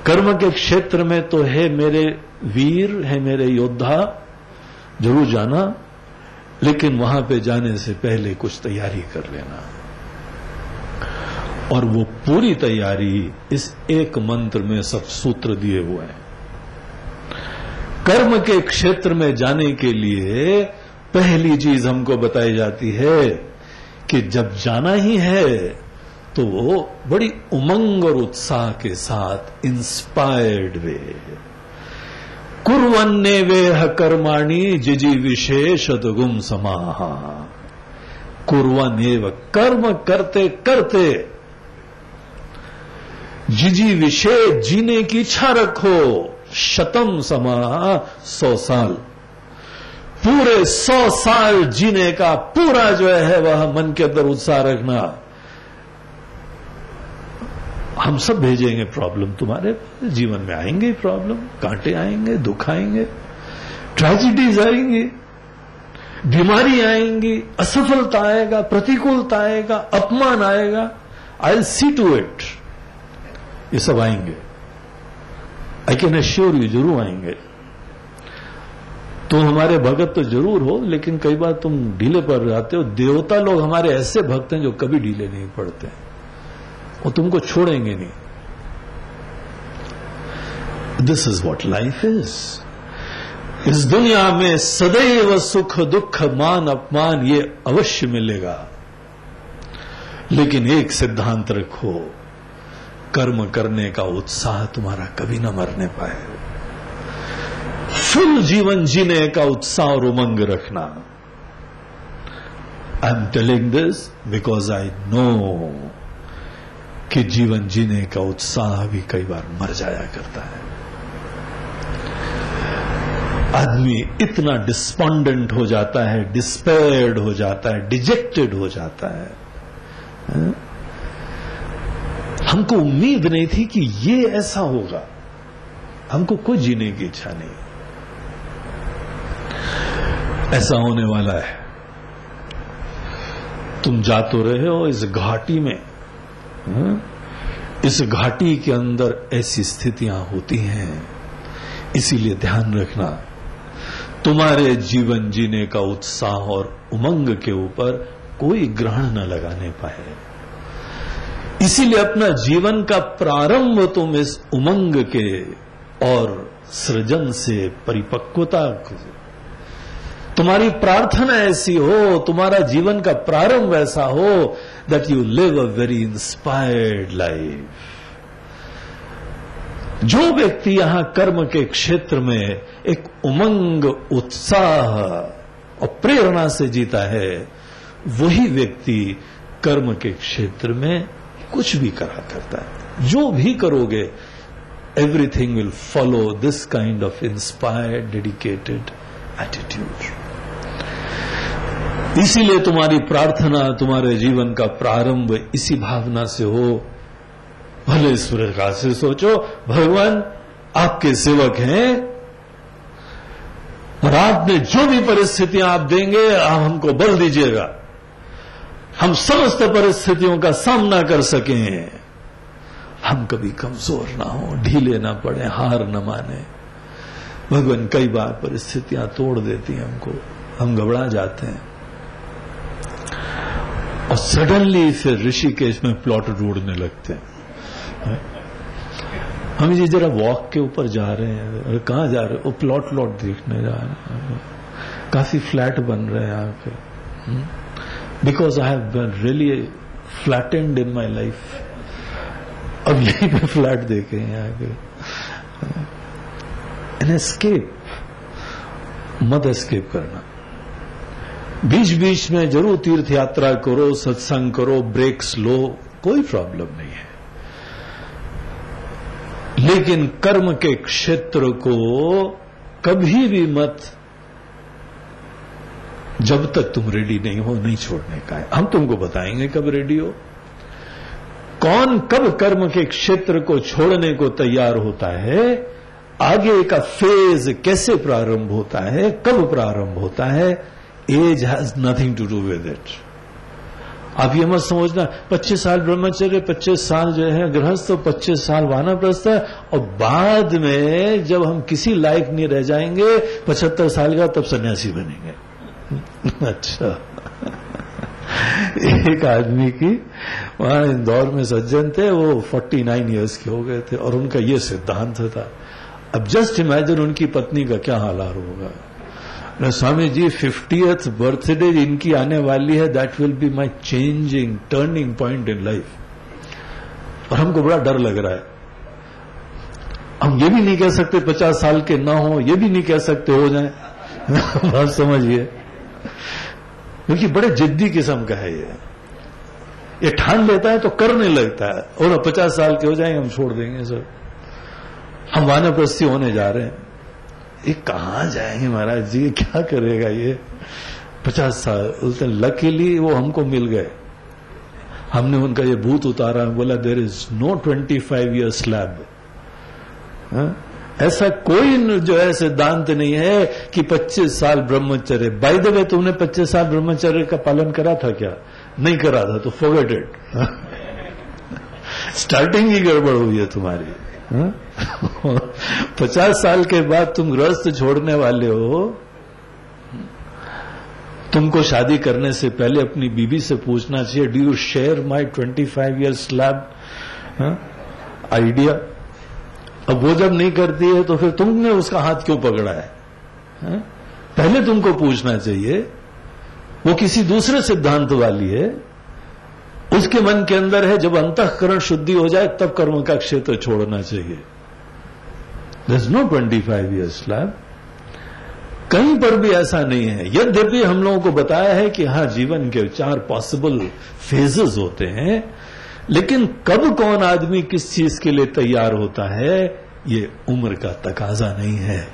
कर्म के क्षेत्र में तो है मेरे वीर, है मेरे योद्धा, जरूर जाना, लेकिन वहां पे जाने से पहले कुछ तैयारी कर लेना। और वो पूरी तैयारी इस एक मंत्र में सब सूत्र दिए हुए हैं। कर्म के क्षेत्र में जाने के लिए पहली चीज हमको बताई जाती है कि जब जाना ही है तो वो बड़ी उमंग और उत्साह के साथ, इंस्पायर्ड वे, कुर्वन्ने वेह कर्माणि जिजी विशेषत गुम समाहा। कुर्वन्नेव, कर्म करते करते जिजी विशेष, जीने की इच्छा रखो, शतम समाहा, 100 साल, पूरे 100 साल जीने का पूरा जो है वह मन के अंदर उत्साह रखना। हम सब भेजेंगे प्रॉब्लम, तुम्हारे जीवन में आएंगे प्रॉब्लम, कांटे आएंगे, दुख आएंगे, ट्रेजेडीज आएंगी, बीमारी आएंगी, असफलता आएगा, प्रतिकूलता आएगा, अपमान आएगा। I will see to it, ये सब आएंगे। आई कैन एश्योर यू, जरूर आएंगे। तुम हमारे भगत तो जरूर हो, लेकिन कई बार तुम ढीले पड़ जाते हो। देवता लोग हमारे ऐसे भक्त हैं जो कभी ढीले नहीं पड़ते, वो तुमको छोड़ेंगे नहीं। This is what life is. इस दुनिया में सदैव सुख दुख मान अपमान ये अवश्य मिलेगा, लेकिन एक सिद्धांत रखो, कर्म करने का उत्साह तुम्हारा कभी न मरने पाए। फुल जीवन जीने का उत्साह और उमंग रखना। I am telling this because I know कि जीवन जीने का उत्साह भी कई बार मर जाया करता है। आदमी इतना डिस्पॉन्डेंट हो जाता है, डिस्पेयर्ड हो जाता है, डिजेक्टेड हो जाता है। हमको उम्मीद नहीं थी कि ये ऐसा होगा, हमको कोई जीने की इच्छा नहीं, ऐसा होने वाला है। तुम जा तो रहे हो इस घाटी में, इस घाटी के अंदर ऐसी स्थितियां होती हैं, इसीलिए ध्यान रखना, तुम्हारे जीवन जीने का उत्साह और उमंग के ऊपर कोई ग्रहण न लगाने पाए। इसीलिए अपना जीवन का प्रारंभ तुम इस उमंग के और सृजन से, परिपक्वता, तुम्हारी प्रार्थना ऐसी हो, तुम्हारा जीवन का प्रारंभ ऐसा हो that you live a very inspired life. जो व्यक्ति यहां कर्म के क्षेत्र में एक उमंग, उत्साह और प्रेरणा से जीता है, वही व्यक्ति कर्म के क्षेत्र में कुछ भी करा करता है। जो भी करोगे, everything will follow this kind of inspired, dedicated attitude. इसीलिए तुम्हारी प्रार्थना, तुम्हारे जीवन का प्रारंभ इसी भावना से हो। भले इस प्रकार से सोचो, भगवान आपके सेवक हैं और आपने जो भी परिस्थितियां आप देंगे, आप हमको बल दीजिएगा, हम समस्त परिस्थितियों का सामना कर सकें, हम कभी कमजोर ना हो, ढीले ना पड़े, हार न माने। भगवान कई बार परिस्थितियां तोड़ देती हैं हमको, हम घबरा जाते हैं और सडनली फिर ऋषिकेश में प्लॉट ढूंढने लगते हैं। हम जी जरा वॉक के ऊपर जा रहे हैं, कहां जा रहे हो? प्लॉट देखने जा रहे हैं, काफी फ्लैट बन रहे हैं यहाँ पे। Because I have been really flattened in my life. अब यहीं पे फ्लैट देखे हैं यहाँ पे। एन एस्केप, मत एस्केप करना। बीच बीच में जरूर तीर्थ यात्रा करो, सत्संग करो, ब्रेक्स लो, कोई प्रॉब्लम नहीं है, लेकिन कर्म के क्षेत्र को कभी भी मत जब तक तुम रेडी नहीं हो, नहीं छोड़ने का है। हम तुमको बताएंगे कब रेडी हो। कौन कब कर्म के क्षेत्र को छोड़ने को तैयार होता है, आगे का फेज कैसे प्रारंभ होता है, कब प्रारंभ होता है, age has nothing to do with it. आप ये मत समझना 25 साल ब्रह्मचर्य, 25 साल जो है गृहस्थ, 25 साल वानप्रस्थ, और बाद में जब हम किसी लायक नहीं रह जाएंगे 75 साल का, तब सन्यासी बनेंगे। अच्छा, एक आदमी की वहां इंदौर में सज्जन थे, वो 49 इयर्स के हो गए थे और उनका ये सिद्धांत था। अब जस्ट इमेजिन उनकी पत्नी का क्या हालात होगा। न स्वामी जी 50th बर्थडे इनकी आने वाली है, that will be my changing turning point in life. और हमको बड़ा डर लग रहा है। हम ये भी नहीं कह सकते 50 साल के ना हो, ये भी नहीं कह सकते हो जाए। बात समझिए, क्योंकि बड़े जिद्दी किस्म का है ये ठान लेता है तो करने लगता है, और 50 साल के हो जाएंगे हम छोड़ देंगे सर, हम वानप्रस्थी होने जा रहे हैं। ये कहां जाएंगे महाराज जी, क्या करेगा ये 50 साल। उसने लकीली वो हमको मिल गए, हमने उनका ये भूत उतारा, बोला there is no 25 year slab. ऐसा कोई जो है सिद्धांत नहीं है कि 25 साल ब्रह्मचर्य। बाय द वे, तुमने 25 साल ब्रह्मचर्य का पालन करा था क्या? नहीं करा था तो फॉरगेट इट। स्टार्टिंग ही गड़बड़ हुई है तुम्हारी। 50 साल के बाद तुम गृहस्थ छोड़ने वाले हो। तुमको शादी करने से पहले अपनी बीवी से पूछना चाहिए, do you share my 25 year slab idea. अब वो जब नहीं करती है तो फिर तुमने उसका हाथ क्यों पकड़ा है? पहले तुमको पूछना चाहिए। वो किसी दूसरे सिद्धांत वाली है, उसके मन के अंदर है जब अंतःकरण शुद्धि हो जाए तब कर्म का क्षेत्र छोड़ना चाहिए। There is no 25 year slab. कहीं पर भी ऐसा नहीं है। यद्यपि हम लोगों को बताया है कि हाँ, जीवन के 4 पॉसिबल फेजेस होते हैं, लेकिन कब कौन आदमी किस चीज के लिए तैयार होता है, ये उम्र का तकाजा नहीं है।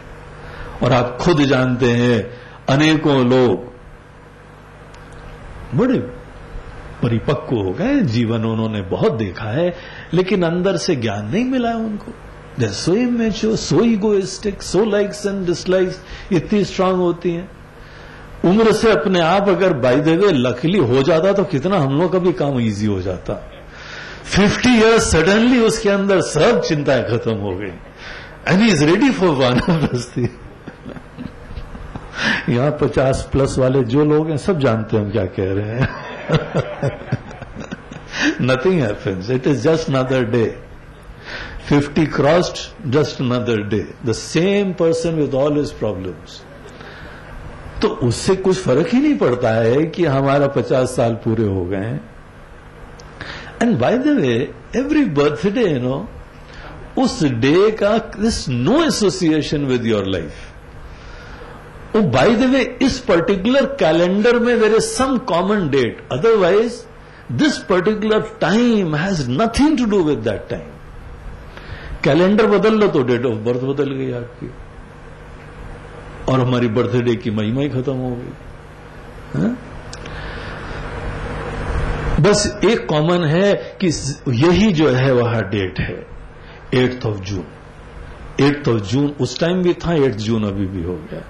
और आप खुद जानते हैं, अनेकों लोग बड़े परिपक्व हो गए, जीवन उन्होंने बहुत देखा है, लेकिन अंदर से ज्ञान नहीं मिला है उनको। They are so immature, so egoistic, so likes and dislikes इतनी स्ट्रांग होती हैं। उम्र से अपने आप अगर बाय द वे लकीली हो जाता तो कितना हम लोग का भी काम इजी हो जाता। 50 इयर्स सडनली उसके अंदर सब चिंताएं खत्म हो गई, and he is ready for वानप्रस्थी। यहां 50+ वाले जो लोग हैं सब जानते हैं हम क्या कह रहे हैं। Nothing happens, it is just another day. 50 crossed, just another day, the same person with all his problems. तो उससे कुछ फर्क ही नहीं पड़ता है कि हमारा 50 साल पूरे हो गए हैं। And by the way, every birthday उस डे का this no association with your life. Oh, by the way, इस पर्टिकुलर कैलेंडर में there is some common date, otherwise this particular time has nothing to do with that time. Calendar बदल लो तो date of birth बदल गई आपकी, और हमारी बर्थडे की महिमा ही खत्म हो गई। बस एक कॉमन है कि यही जो है वह डेट है 8 जून। 8 जून उस टाइम भी था, 8 जून अभी भी हो गया।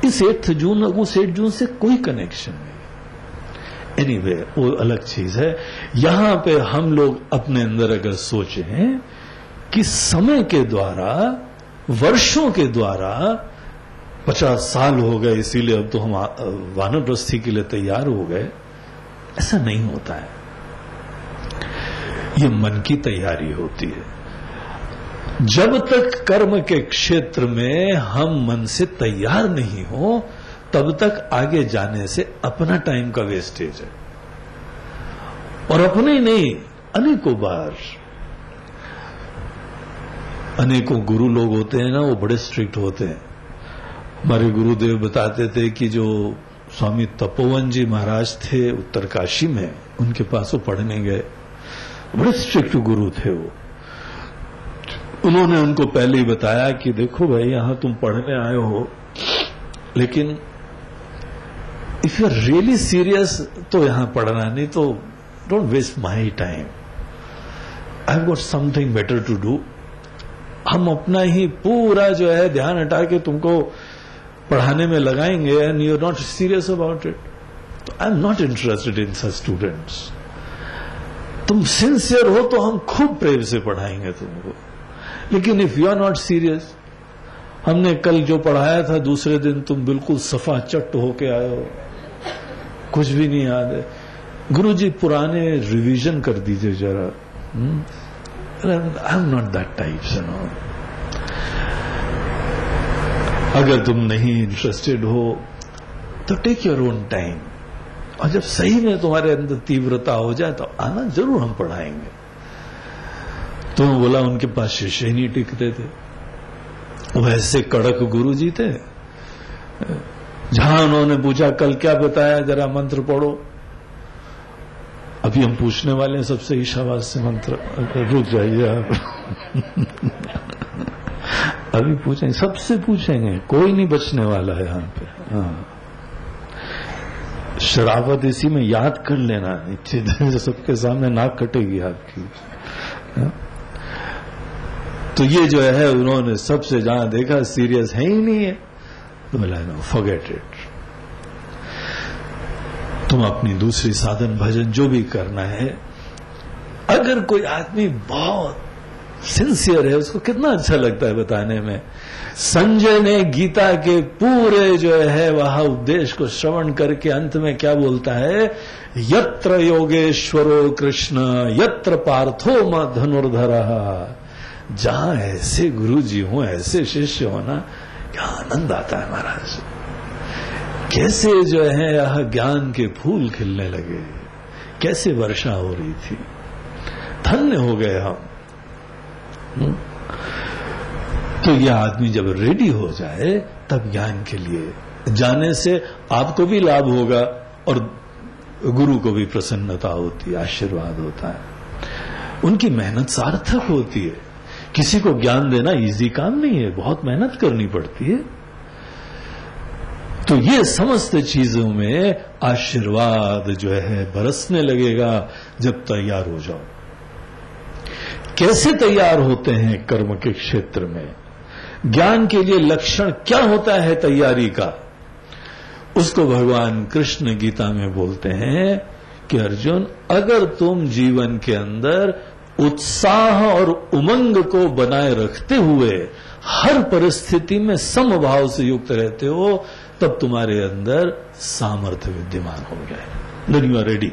इस 8 जून उस 8 जून से कोई कनेक्शन नहीं। एनीवे, वो अलग चीज है। यहां पे हम लोग अपने अंदर अगर सोचें कि समय के द्वारा, वर्षों के द्वारा 50 साल हो गए इसीलिए अब तो हम वानप्रस्थी के लिए तैयार हो गए, ऐसा नहीं होता है। ये मन की तैयारी होती है। जब तक कर्म के क्षेत्र में हम मन से तैयार नहीं हो, तब तक आगे जाने से अपना टाइम का वेस्टेज है। और अपने ही नहीं, अनेकों बार अनेकों गुरु लोग होते हैं ना, वो बड़े स्ट्रिक्ट होते हैं। हमारे गुरुदेव बताते थे कि जो स्वामी तपोवन जी महाराज थे उत्तरकाशी में, उनके पास वो पढ़ने गए, बड़े स्ट्रिक्ट गुरु थे वो। उन्होंने उनको पहले ही बताया कि देखो भाई, यहां तुम पढ़ने आए हो, लेकिन if you are really serious तो यहां पढ़ना, नहीं तो don't waste my time, I have got something better to do. हम अपना ही पूरा जो है ध्यान हटा के तुमको पढ़ाने में लगाएंगे and you are not serious about it, तो I am not interested in such students. तुम सिंसियर हो तो हम खूब प्रेम से पढ़ाएंगे तुमको, लेकिन if you are not serious, हमने कल जो पढ़ाया था दूसरे दिन तुम बिल्कुल सफा चट्ट होके आए हो, कुछ भी नहीं याद है। गुरुजी पुराने रिवीजन कर दीजिए जरा। आई एम नॉट दैट टाइप से नो। अगर तुम नहीं इंटरेस्टेड हो तो टेक योर ओन टाइम, और जब सही में तुम्हारे अंदर तीव्रता हो जाए तो आना, जरूर हम पढ़ाएंगे। तो बोला उनके पास शिष्य ही नहीं टिकते थे, वैसे कड़क गुरुजी थे। जहां उन्होंने पूछा कल क्या बताया, जरा मंत्र पढ़ो, अभी हम पूछने वाले हैं सबसे ईशावास से मंत्र, रुक जाइए आप अभी पूछेंगे, सबसे पूछेंगे, कोई नहीं बचने वाला है यहां पे। हाँ, शराफत इसी में याद कर लेना, जो सबके सामने नाक कटेगी आपकी। हाँ? तो ये जो है उन्होंने सबसे जहां देखा सीरियस है ही नहीं है, तो बोला नो, फॉरगेट इट, तुम अपनी दूसरी साधन भजन जो भी करना है। अगर कोई आदमी बहुत सिंसियर है, उसको कितना अच्छा लगता है बताने में। संजय ने गीता के पूरे जो है वह उपदेश को श्रवण करके अंत में क्या बोलता है, यत्र योगेश्वरो कृष्ण यत्र पार्थो धनुर्धरः। जहां ऐसे गुरु जी हो, ऐसे शिष्य हो ना, क्या आनंद आता है महाराज। कैसे जो है यह ज्ञान के फूल खिलने लगे, कैसे वर्षा हो रही थी, धन्य हो गए हम। तो यह आदमी जब रेडी हो जाए तब ज्ञान के लिए जाने से आपको भी लाभ होगा और गुरु को भी प्रसन्नता होती है, आशीर्वाद होता है, उनकी मेहनत सार्थक होती है। किसी को ज्ञान देना इजी काम नहीं है, बहुत मेहनत करनी पड़ती है। तो ये समस्त चीजों में आशीर्वाद जो है बरसने लगेगा जब तैयार हो जाओ। कैसे तैयार होते हैं कर्म के क्षेत्र में, ज्ञान के लिए लक्षण क्या होता है तैयारी का, उसको भगवान कृष्ण गीता में बोलते हैं कि अर्जुन, अगर तुम जीवन के अंदर उत्साह और उमंग को बनाए रखते हुए हर परिस्थिति में समभाव से युक्त रहते हो, तब तुम्हारे अंदर सामर्थ्य विद्यमान हो गया। Then you are ready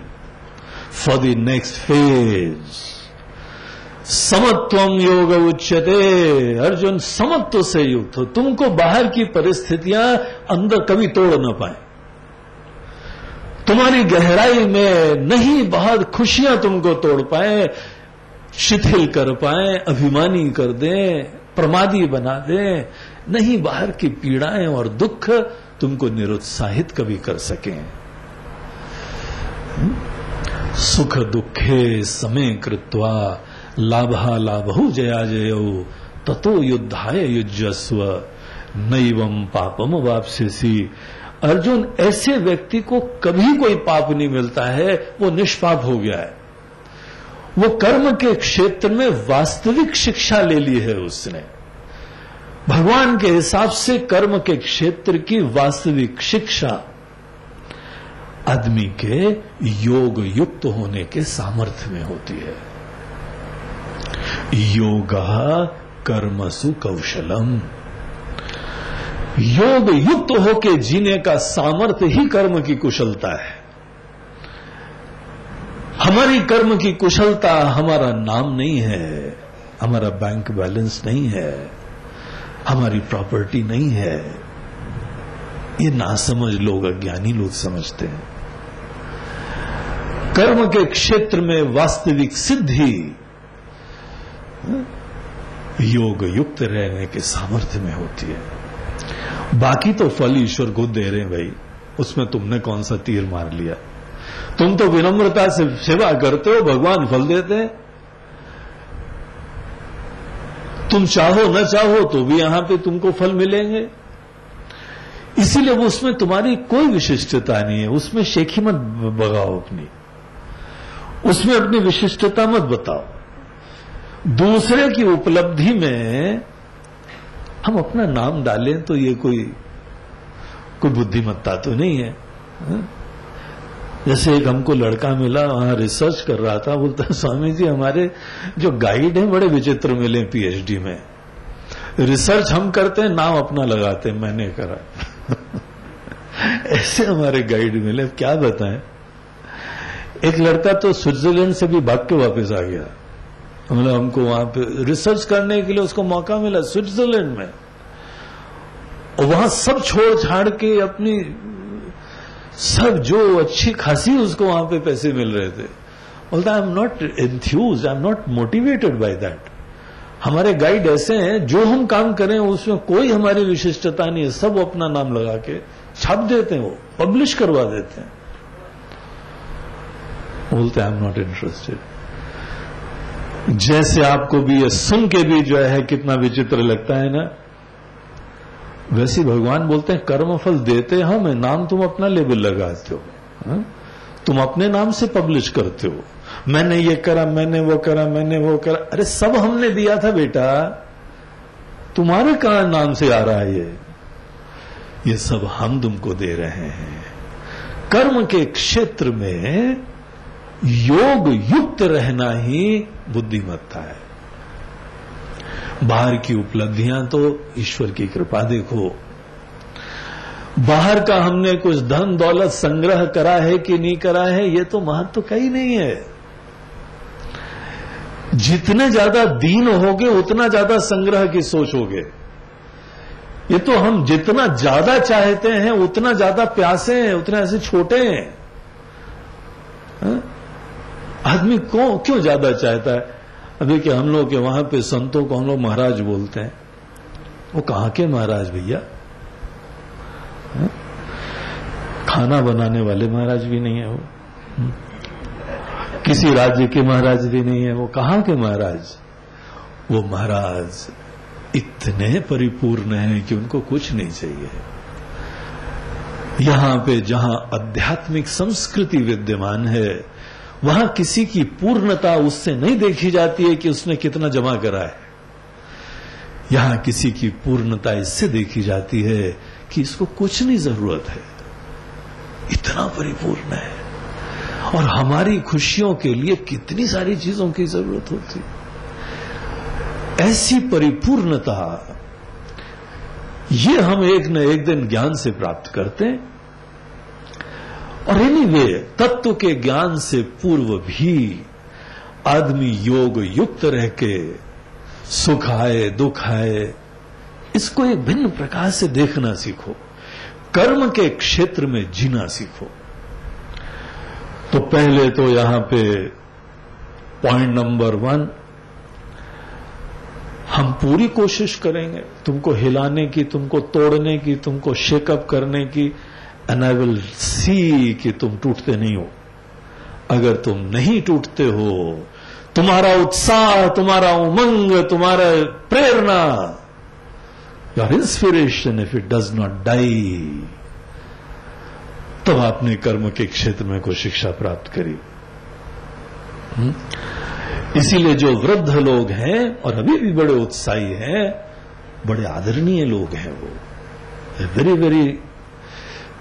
for the next phase. समत्वम योग उच्यते। अर्जुन, समत्व से युक्त हो, तुमको बाहर की परिस्थितियां अंदर कभी तोड़ न पाए, तुम्हारी गहराई में नहीं बहुत खुशियां तुमको तोड़ पाए, शिथिल कर पाए, अभिमानी कर दें, प्रमादी बना दें, नहीं बाहर की पीड़ाएं और दुख तुमको निरुत्साहित कभी कर सकें। सुख दुखे समय कृत्वा लाभा लाभहु जया जयो ततो युद्धाय युज्यस्व नैवं पापम वाप्स्यसि। अर्जुन, ऐसे व्यक्ति को कभी कोई पाप नहीं मिलता है, वो निष्पाप हो गया है। वो कर्म के क्षेत्र में वास्तविक शिक्षा ले ली है उसने। भगवान के हिसाब से कर्म के क्षेत्र की वास्तविक शिक्षा आदमी के योग युक्त होने के सामर्थ्य में होती है। योगः कर्मसु कौशलम। योग युक्त होकर जीने का सामर्थ्य ही कर्म की कुशलता है। हमारी कर्म की कुशलता हमारा नाम नहीं है, हमारा बैंक बैलेंस नहीं है, हमारी प्रॉपर्टी नहीं है। ये नासमझ लोग, अज्ञानी लोग समझते हैं। कर्म के क्षेत्र में वास्तविक सिद्धि योग युक्त रहने के सामर्थ्य में होती है। बाकी तो फल ईश्वर खुद दे रहे हैं भाई, उसमें तुमने कौन सा तीर मार लिया। तुम तो विनम्रता से सेवा करते हो, भगवान फल देते हैं। तुम चाहो न चाहो तो भी यहां पे तुमको फल मिलेंगे। इसीलिए वो उसमें तुम्हारी कोई विशिष्टता नहीं है, उसमें शेखी मत बगाओ अपनी, उसमें अपनी विशिष्टता मत बताओ। दूसरे की उपलब्धि में हम अपना नाम डालें तो ये कोई बुद्धिमत्ता तो नहीं है। जैसे एक हमको लड़का मिला, वहां रिसर्च कर रहा था, बोलता स्वामी जी हमारे जो गाइड हैं बड़े विचित्र मिले पीएचडी में, रिसर्च हम करते हैं नाम अपना लगाते हैं, मैंने करा ऐसे हमारे गाइड मिले, क्या बताएं। एक लड़का तो स्विट्जरलैंड से भी भाग के वापस आ गया, मतलब हमको वहां पे रिसर्च करने के लिए उसको मौका मिला स्विट्जरलैंड में, और वहां सब छोड़ छाड़ के अपनी सब जो अच्छी खासी उसको वहां पे पैसे मिल रहे थे, बोलता आई am not Enthuse, I am not motivated by that. हमारे गाइड ऐसे हैं जो हम काम करें उसमें कोई हमारी विशिष्टता नहीं है, सब अपना नाम लगा के छाप देते हैं, वो पब्लिश करवा देते हैं। बोलते आई एम नॉट इंटरेस्टेड। जैसे आपको भी ये सुन के भी जो है कितना विचित्र लगता है ना, वैसे भगवान बोलते हैं कर्मफल देते हम, नाम तुम अपना लेबल लगाते हो, तुम अपने नाम से पब्लिश करते हो, मैंने ये करा, मैंने वो करा, मैंने वो करा। अरे सब हमने दिया था बेटा, तुम्हारे कहां नाम से आ रहा है ये सब हम तुमको दे रहे हैं। कर्म के क्षेत्र में योग युक्त रहना ही बुद्धिमत्ता है। बाहर की उपलब्धियां तो ईश्वर की कृपा देखो, बाहर का हमने कुछ धन दौलत संग्रह करा है कि नहीं करा है ये तो महत्व का ही नहीं है। जितने ज्यादा दीन होगे उतना ज्यादा संग्रह की सोचोगे। ये तो हम जितना ज्यादा चाहते हैं उतना ज्यादा प्यासे हैं, उतने ऐसे छोटे हैं। आदमी क्यों ज्यादा चाहता है? अब देखिए हम लोग के वहां पे संतों को हम लोग महाराज बोलते हैं, वो कहां के महाराज भैया? खाना बनाने वाले महाराज भी नहीं है वो, किसी राज्य के महाराज भी नहीं है वो, कहां के महाराज? वो महाराज इतने परिपूर्ण हैं कि उनको कुछ नहीं चाहिए। यहां पे जहां आध्यात्मिक संस्कृति विद्यमान है वहां किसी की पूर्णता उससे नहीं देखी जाती है कि उसने कितना जमा करा है। यहां किसी की पूर्णता इससे देखी जाती है कि इसको कुछ नहीं जरूरत है, इतना परिपूर्ण है। और हमारी खुशियों के लिए कितनी सारी चीजों की जरूरत होती। ऐसी परिपूर्णता ये हम एक न एक दिन ज्ञान से प्राप्त करते हैं। और एनीवे तत्व के ज्ञान से पूर्व भी आदमी योग युक्त रह के सुख आए दुख आए इसको एक भिन्न प्रकार से देखना सीखो, कर्म के क्षेत्र में जीना सीखो। तो पहले तो यहां पे पॉइंट नंबर 1, हम पूरी कोशिश करेंगे तुमको हिलाने की, तुमको तोड़ने की, तुमको शेकअप करने की, एंड आई विल सी कि तुम टूटते नहीं हो। अगर तुम नहीं टूटते हो, तुम्हारा उत्साह, तुम्हारा उमंग, तुम्हारा प्रेरणा, your inspiration if it does not die, तब आपने कर्म के क्षेत्र में कोई शिक्षा प्राप्त करी। इसीलिए जो वृद्ध लोग हैं और अभी भी बड़े उत्साही हैं, बड़े आदरणीय लोग हैं, वो वेरी वेरी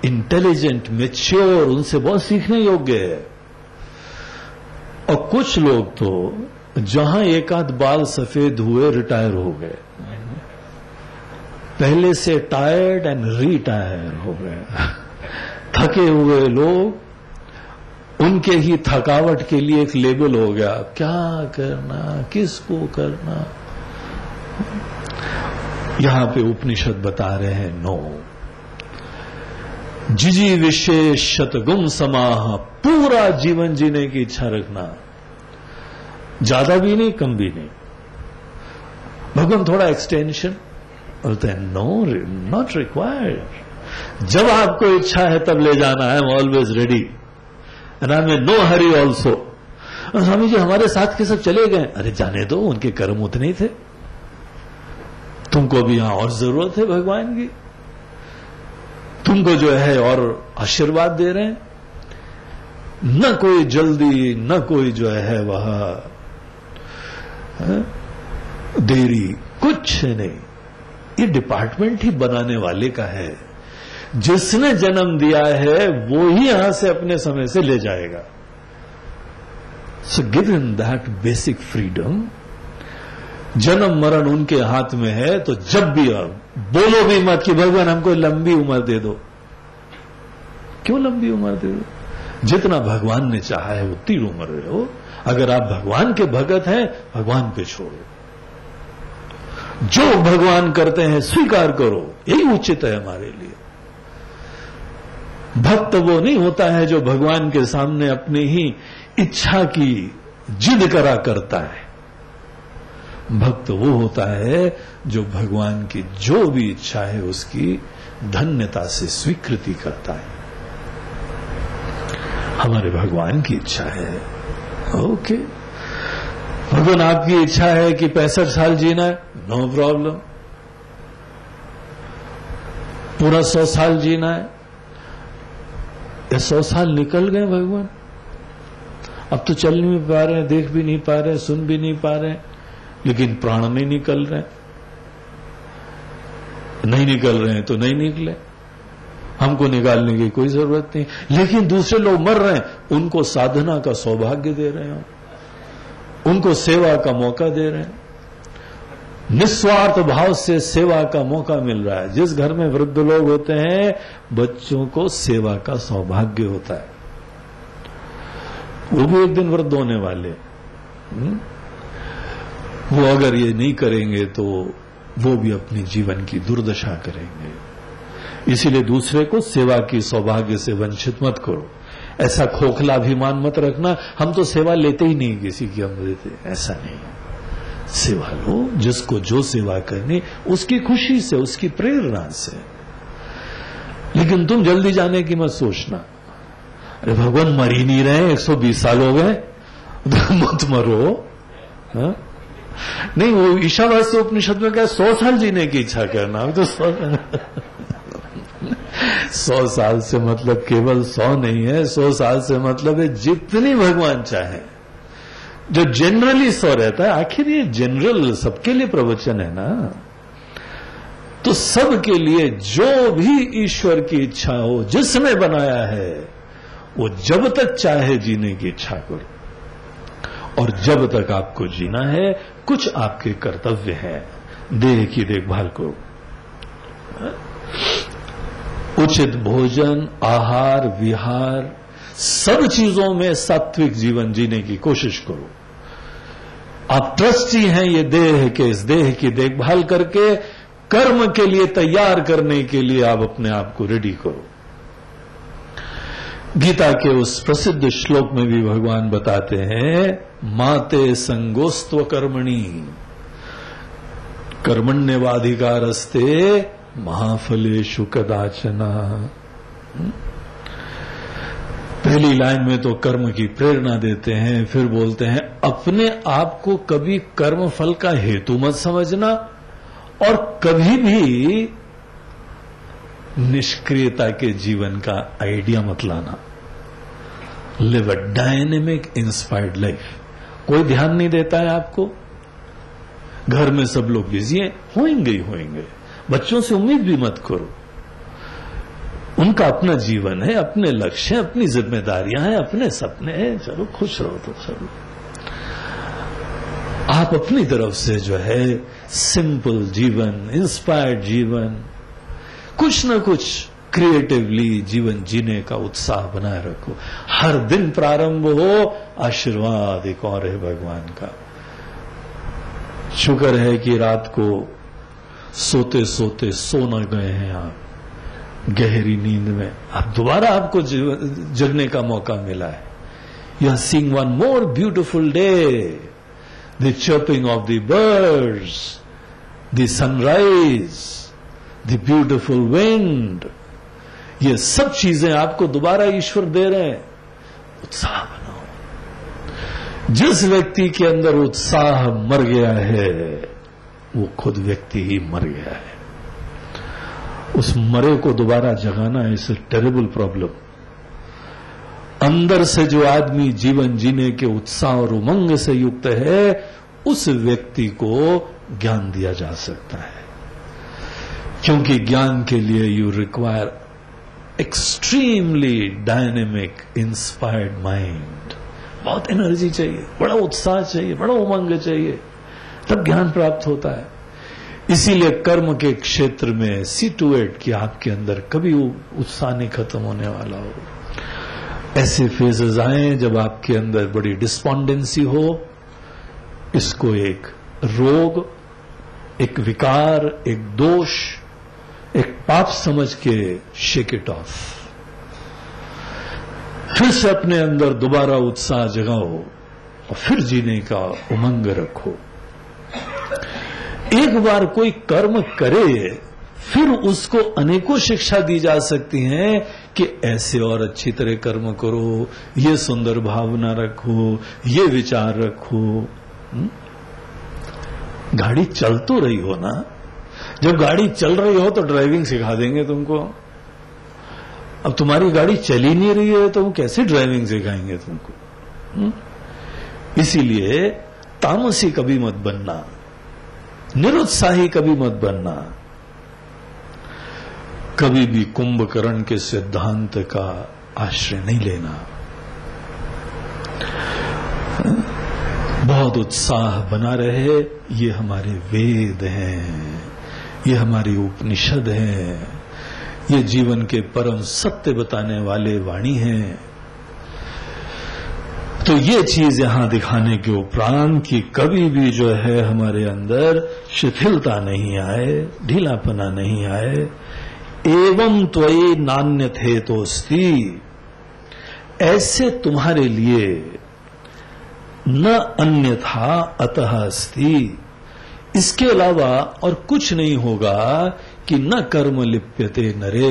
इंटेलिजेंट, मैच्योर, उनसे बहुत सीखने योग्य है। और कुछ लोग तो जहां एक आध बाल सफेद हुए रिटायर हो गए, पहले से टायर्ड एंड रिटायर हो गए। थके हुए लोग, उनके ही थकावट के लिए एक लेबल हो गया, क्या करना, किसको करना। यहां पे उपनिषद बता रहे हैं नो, जिजी विशेष शतगुम समाह, पूरा जीवन जीने की इच्छा रखना, ज्यादा भी नहीं कम भी नहीं। भगवान थोड़ा एक्सटेंशन बोलते हैं, नो नॉट रिक्वायर्ड। जब आपको इच्छा है तब ले जाना, I am always ready and I am in no hurry also. Swami ji हमारे साथ के सब चले गए, अरे जाने दो, उनके कर्म उतने ही थे, तुमको भी यहां और जरूरत है भगवान की। तुमको जो है और आशीर्वाद दे रहे हैं, न कोई जल्दी, न कोई जो है वह देरी, कुछ नहीं। ये डिपार्टमेंट ही बनाने वाले का है। जिसने जन्म दिया है वो ही यहां से अपने समय से ले जाएगा। So given that basic freedom, जन्म मरण उनके हाथ में है। तो जब भी आप बोलो भी मत कि भगवान हमको लंबी उम्र दे दो। क्यों लंबी उम्र दे दो? जितना भगवान ने चाहा है उतनी उम्र रहो। अगर आप भगवान के भगत हैं, भगवान पे छोड़ो। जो भगवान करते हैं स्वीकार करो, यही उचित है हमारे लिए। भक्त वो नहीं होता है जो भगवान के सामने अपनी ही इच्छा की जिद करा करता है। भक्त वो होता है जो भगवान की जो भी इच्छा है उसकी धन्यता से स्वीकृति करता है। हमारे भगवान की इच्छा है, ओके। भगवान आपकी इच्छा है कि 65 साल जीना है, नो प्रॉब्लम। पूरा 100 साल जीना है, या 100 साल निकल गए भगवान, अब तो चल नहीं पा रहे हैं, देख भी नहीं पा रहे हैं, सुन भी नहीं पा रहे हैं, लेकिन प्राण नहीं निकल रहे। नहीं निकल रहे हैं तो नहीं निकले, हमको निकालने की कोई जरूरत नहीं। लेकिन दूसरे लोग मर रहे हैं, उनको साधना का सौभाग्य दे रहे हैं, उनको सेवा का मौका दे रहे हैं। निस्वार्थ भाव से सेवा का मौका मिल रहा है। जिस घर में वृद्ध लोग होते हैं, बच्चों को सेवा का सौभाग्य होता है। वो भी एक दिन वृद्ध होने वाले। वो अगर ये नहीं करेंगे तो वो भी अपनी जीवन की दुर्दशा करेंगे। इसीलिए दूसरे को सेवा की सौभाग्य से वंचित मत करो। ऐसा खोखला अभिमान मत रखना, हम तो सेवा लेते ही नहीं किसी की, हम देते, ऐसा नहीं। सेवा लो, जिसको जो सेवा करनी उसकी खुशी से, उसकी प्रेरणा से। लेकिन तुम जल्दी जाने की मत सोचना। अरे भगवान मर ही नहीं रहे, 120 साल हो गए, मत मरो। हा? नहीं, वो ईशावास्य उपनिषद में क्या 100 साल जीने की इच्छा करना, तो 100 साल से मतलब केवल 100 नहीं है, 100 साल से मतलब है जितनी भगवान चाहे। जो जनरली 100 रहता है, आखिर ये जनरल सबके लिए प्रवचन है ना, तो सबके लिए जो भी ईश्वर की इच्छा हो, जिसने बनाया है, वो जब तक चाहे जीने की इच्छा करो। और जब तक आपको जीना है, कुछ आपके कर्तव्य हैं। देह की देखभाल करो, उचित भोजन, आहार, विहार, सब चीजों में सात्विक जीवन जीने की कोशिश करो। आप ट्रस्टी हैं ये देह के, इस देह की देखभाल करके कर्म के लिए तैयार करने के लिए आप अपने आप को रेडी करो। गीता के उस प्रसिद्ध श्लोक में भी भगवान बताते हैं, माते संगोस्त्व कर्मणि कर्मण्यवाधिकारस्ते महाफलेषु कदाचन। पहली लाइन में तो कर्म की प्रेरणा देते हैं, फिर बोलते हैं अपने आप को कभी कर्म फल का हेतु मत समझना और कभी भी निष्क्रियता के जीवन का आइडिया मत लाना। Live a dynamic inspired life. कोई ध्यान नहीं देता है आपको, घर में सब लोग बिजी हैं, होंगे ही होंगे। बच्चों से उम्मीद भी मत करो, उनका अपना जीवन है, अपने लक्ष्य हैं, अपनी जिम्मेदारियां हैं, अपने सपने हैं, चलो खुश रहो तो सब। आप अपनी तरफ से जो है सिंपल जीवन, इंस्पायर्ड जीवन, कुछ न कुछ क्रिएटिवली जीवन जीने का उत्साह बनाए रखो। हर दिन प्रारंभ हो आशीर्वाद एक और है भगवान का। शुक्र है कि रात को सोते सोते सो न गए हैं आप गहरी नींद में, अब दोबारा आपको जगने का मौका मिला है। You are seeing one more beautiful day, the chirping of the birds, the sunrise, the beautiful wind, ये सब चीजें आपको दोबारा ईश्वर दे रहे हैं। उत्साह बनाओ। जिस व्यक्ति के अंदर उत्साह मर गया है, वो खुद व्यक्ति ही मर गया है। उस मरे को दोबारा जगाना इज ए टेरेबल प्रॉब्लम। अंदर से जो आदमी जीवन जीने के उत्साह और उमंग से युक्त है, उस व्यक्ति को ज्ञान दिया जा सकता है, क्योंकि ज्ञान के लिए you require extremely dynamic inspired mind. बहुत एनर्जी चाहिए, बड़ा उत्साह चाहिए, बड़ा उमंग चाहिए, तब ज्ञान प्राप्त होता है। इसीलिए कर्म के क्षेत्र में सी टू इट कि आपके अंदर कभी उत्साह नहीं खत्म होने वाला हो। ऐसे फेजेस आए जब आपके अंदर बड़ी डिस्पॉन्डेंसी हो, इसको एक रोग, एक विकार, एक दोष, एक पाप समझ के शेक इट ऑफ। फिर से अपने अंदर दोबारा उत्साह जगाओ और फिर जीने का उमंग रखो। एक बार कोई कर्म करे, फिर उसको अनेकों शिक्षा दी जा सकती हैं कि ऐसे और अच्छी तरह कर्म करो, ये सुंदर भावना रखो, ये विचार रखो। गाड़ी चल तो रही हो ना, जब गाड़ी चल रही हो तो ड्राइविंग सिखा देंगे तुमको। अब तुम्हारी गाड़ी चल ही नहीं रही है तो वो कैसे ड्राइविंग सिखाएंगे तुमको? इसीलिए तामसी कभी मत बनना, निरुत्साही कभी मत बनना, कभी भी कुंभकर्ण के सिद्धांत का आश्रय नहीं लेना। बहुत उत्साह बना रहे, ये हमारे वेद हैं, ये हमारी उपनिषद हैं, ये जीवन के परम सत्य बताने वाले वाणी हैं। तो ये चीज यहां दिखाने के उपरांत कि कभी भी जो है हमारे अंदर शिथिलता नहीं आए, ढीलापना नहीं आए। एवं त्वयि नान्य थे तो स्ति, ऐसे तुम्हारे लिए न अन्यथा अतः अस्ति, इसके अलावा और कुछ नहीं होगा कि न कर्म लिप्यते नरे,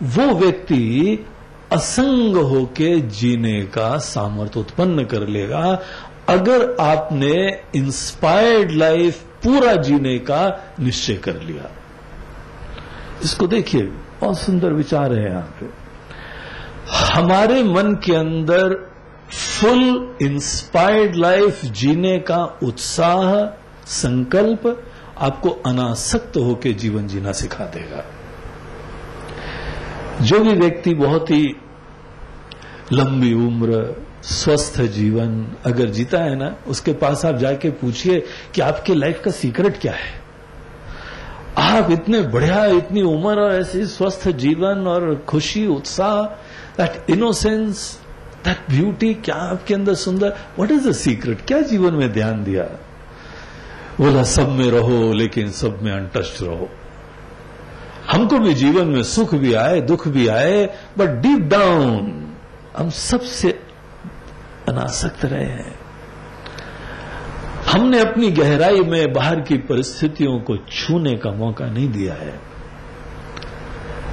वो व्यक्ति असंग होके जीने का सामर्थ्य उत्पन्न कर लेगा अगर आपने इंस्पायर्ड लाइफ पूरा जीने का निश्चय कर लिया। इसको देखिए, बहुत सुंदर विचार है यहां पे। हमारे मन के अंदर फुल इंस्पायर्ड लाइफ जीने का उत्साह, संकल्प आपको अनासक्त होकर जीवन जीना सिखा देगा। जो भी व्यक्ति बहुत ही लंबी उम्र, स्वस्थ जीवन अगर जीता है ना, उसके पास आप जाके पूछिए कि आपके लाइफ का सीक्रेट क्या है। आप इतने बढ़िया, इतनी उम्र और ऐसी स्वस्थ जीवन और खुशी, उत्साह, दैट इनोसेंस, दैट ब्यूटी, क्या आपके अंदर सुंदर, व्हाट इज द सीक्रेट, क्या जीवन में ध्यान दिया? बोला सब में रहो लेकिन सब में अनटच्ड रहो। हमको भी जीवन में सुख भी आए, दुख भी आए, बट डीप डाउन हम सबसे अनासक्त रहे हैं। हमने अपनी गहराई में बाहर की परिस्थितियों को छूने का मौका नहीं दिया है।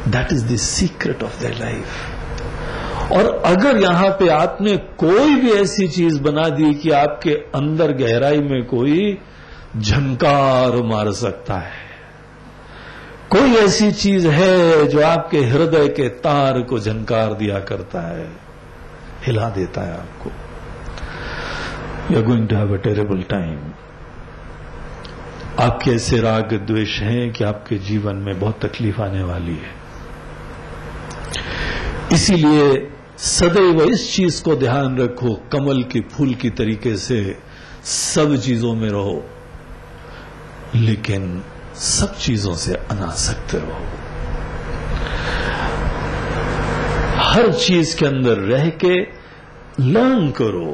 That is the secret of the life. और अगर यहां पे आपने कोई भी ऐसी चीज बना दी कि आपके अंदर गहराई में कोई झंकार मार सकता है, कोई ऐसी चीज है जो आपके हृदय के तार को झंकार दिया करता है, हिला देता है आपको, you are going to have a terrible time. आपके ऐसे राग द्वेष हैं कि आपके जीवन में बहुत तकलीफ आने वाली है। इसीलिए सदैव इस चीज को ध्यान रखो, कमल के फूल की तरीके से सब चीजों में रहो, लेकिन सब चीजों से अनासक्त रहो। हर चीज के अंदर रह के लर्न करो,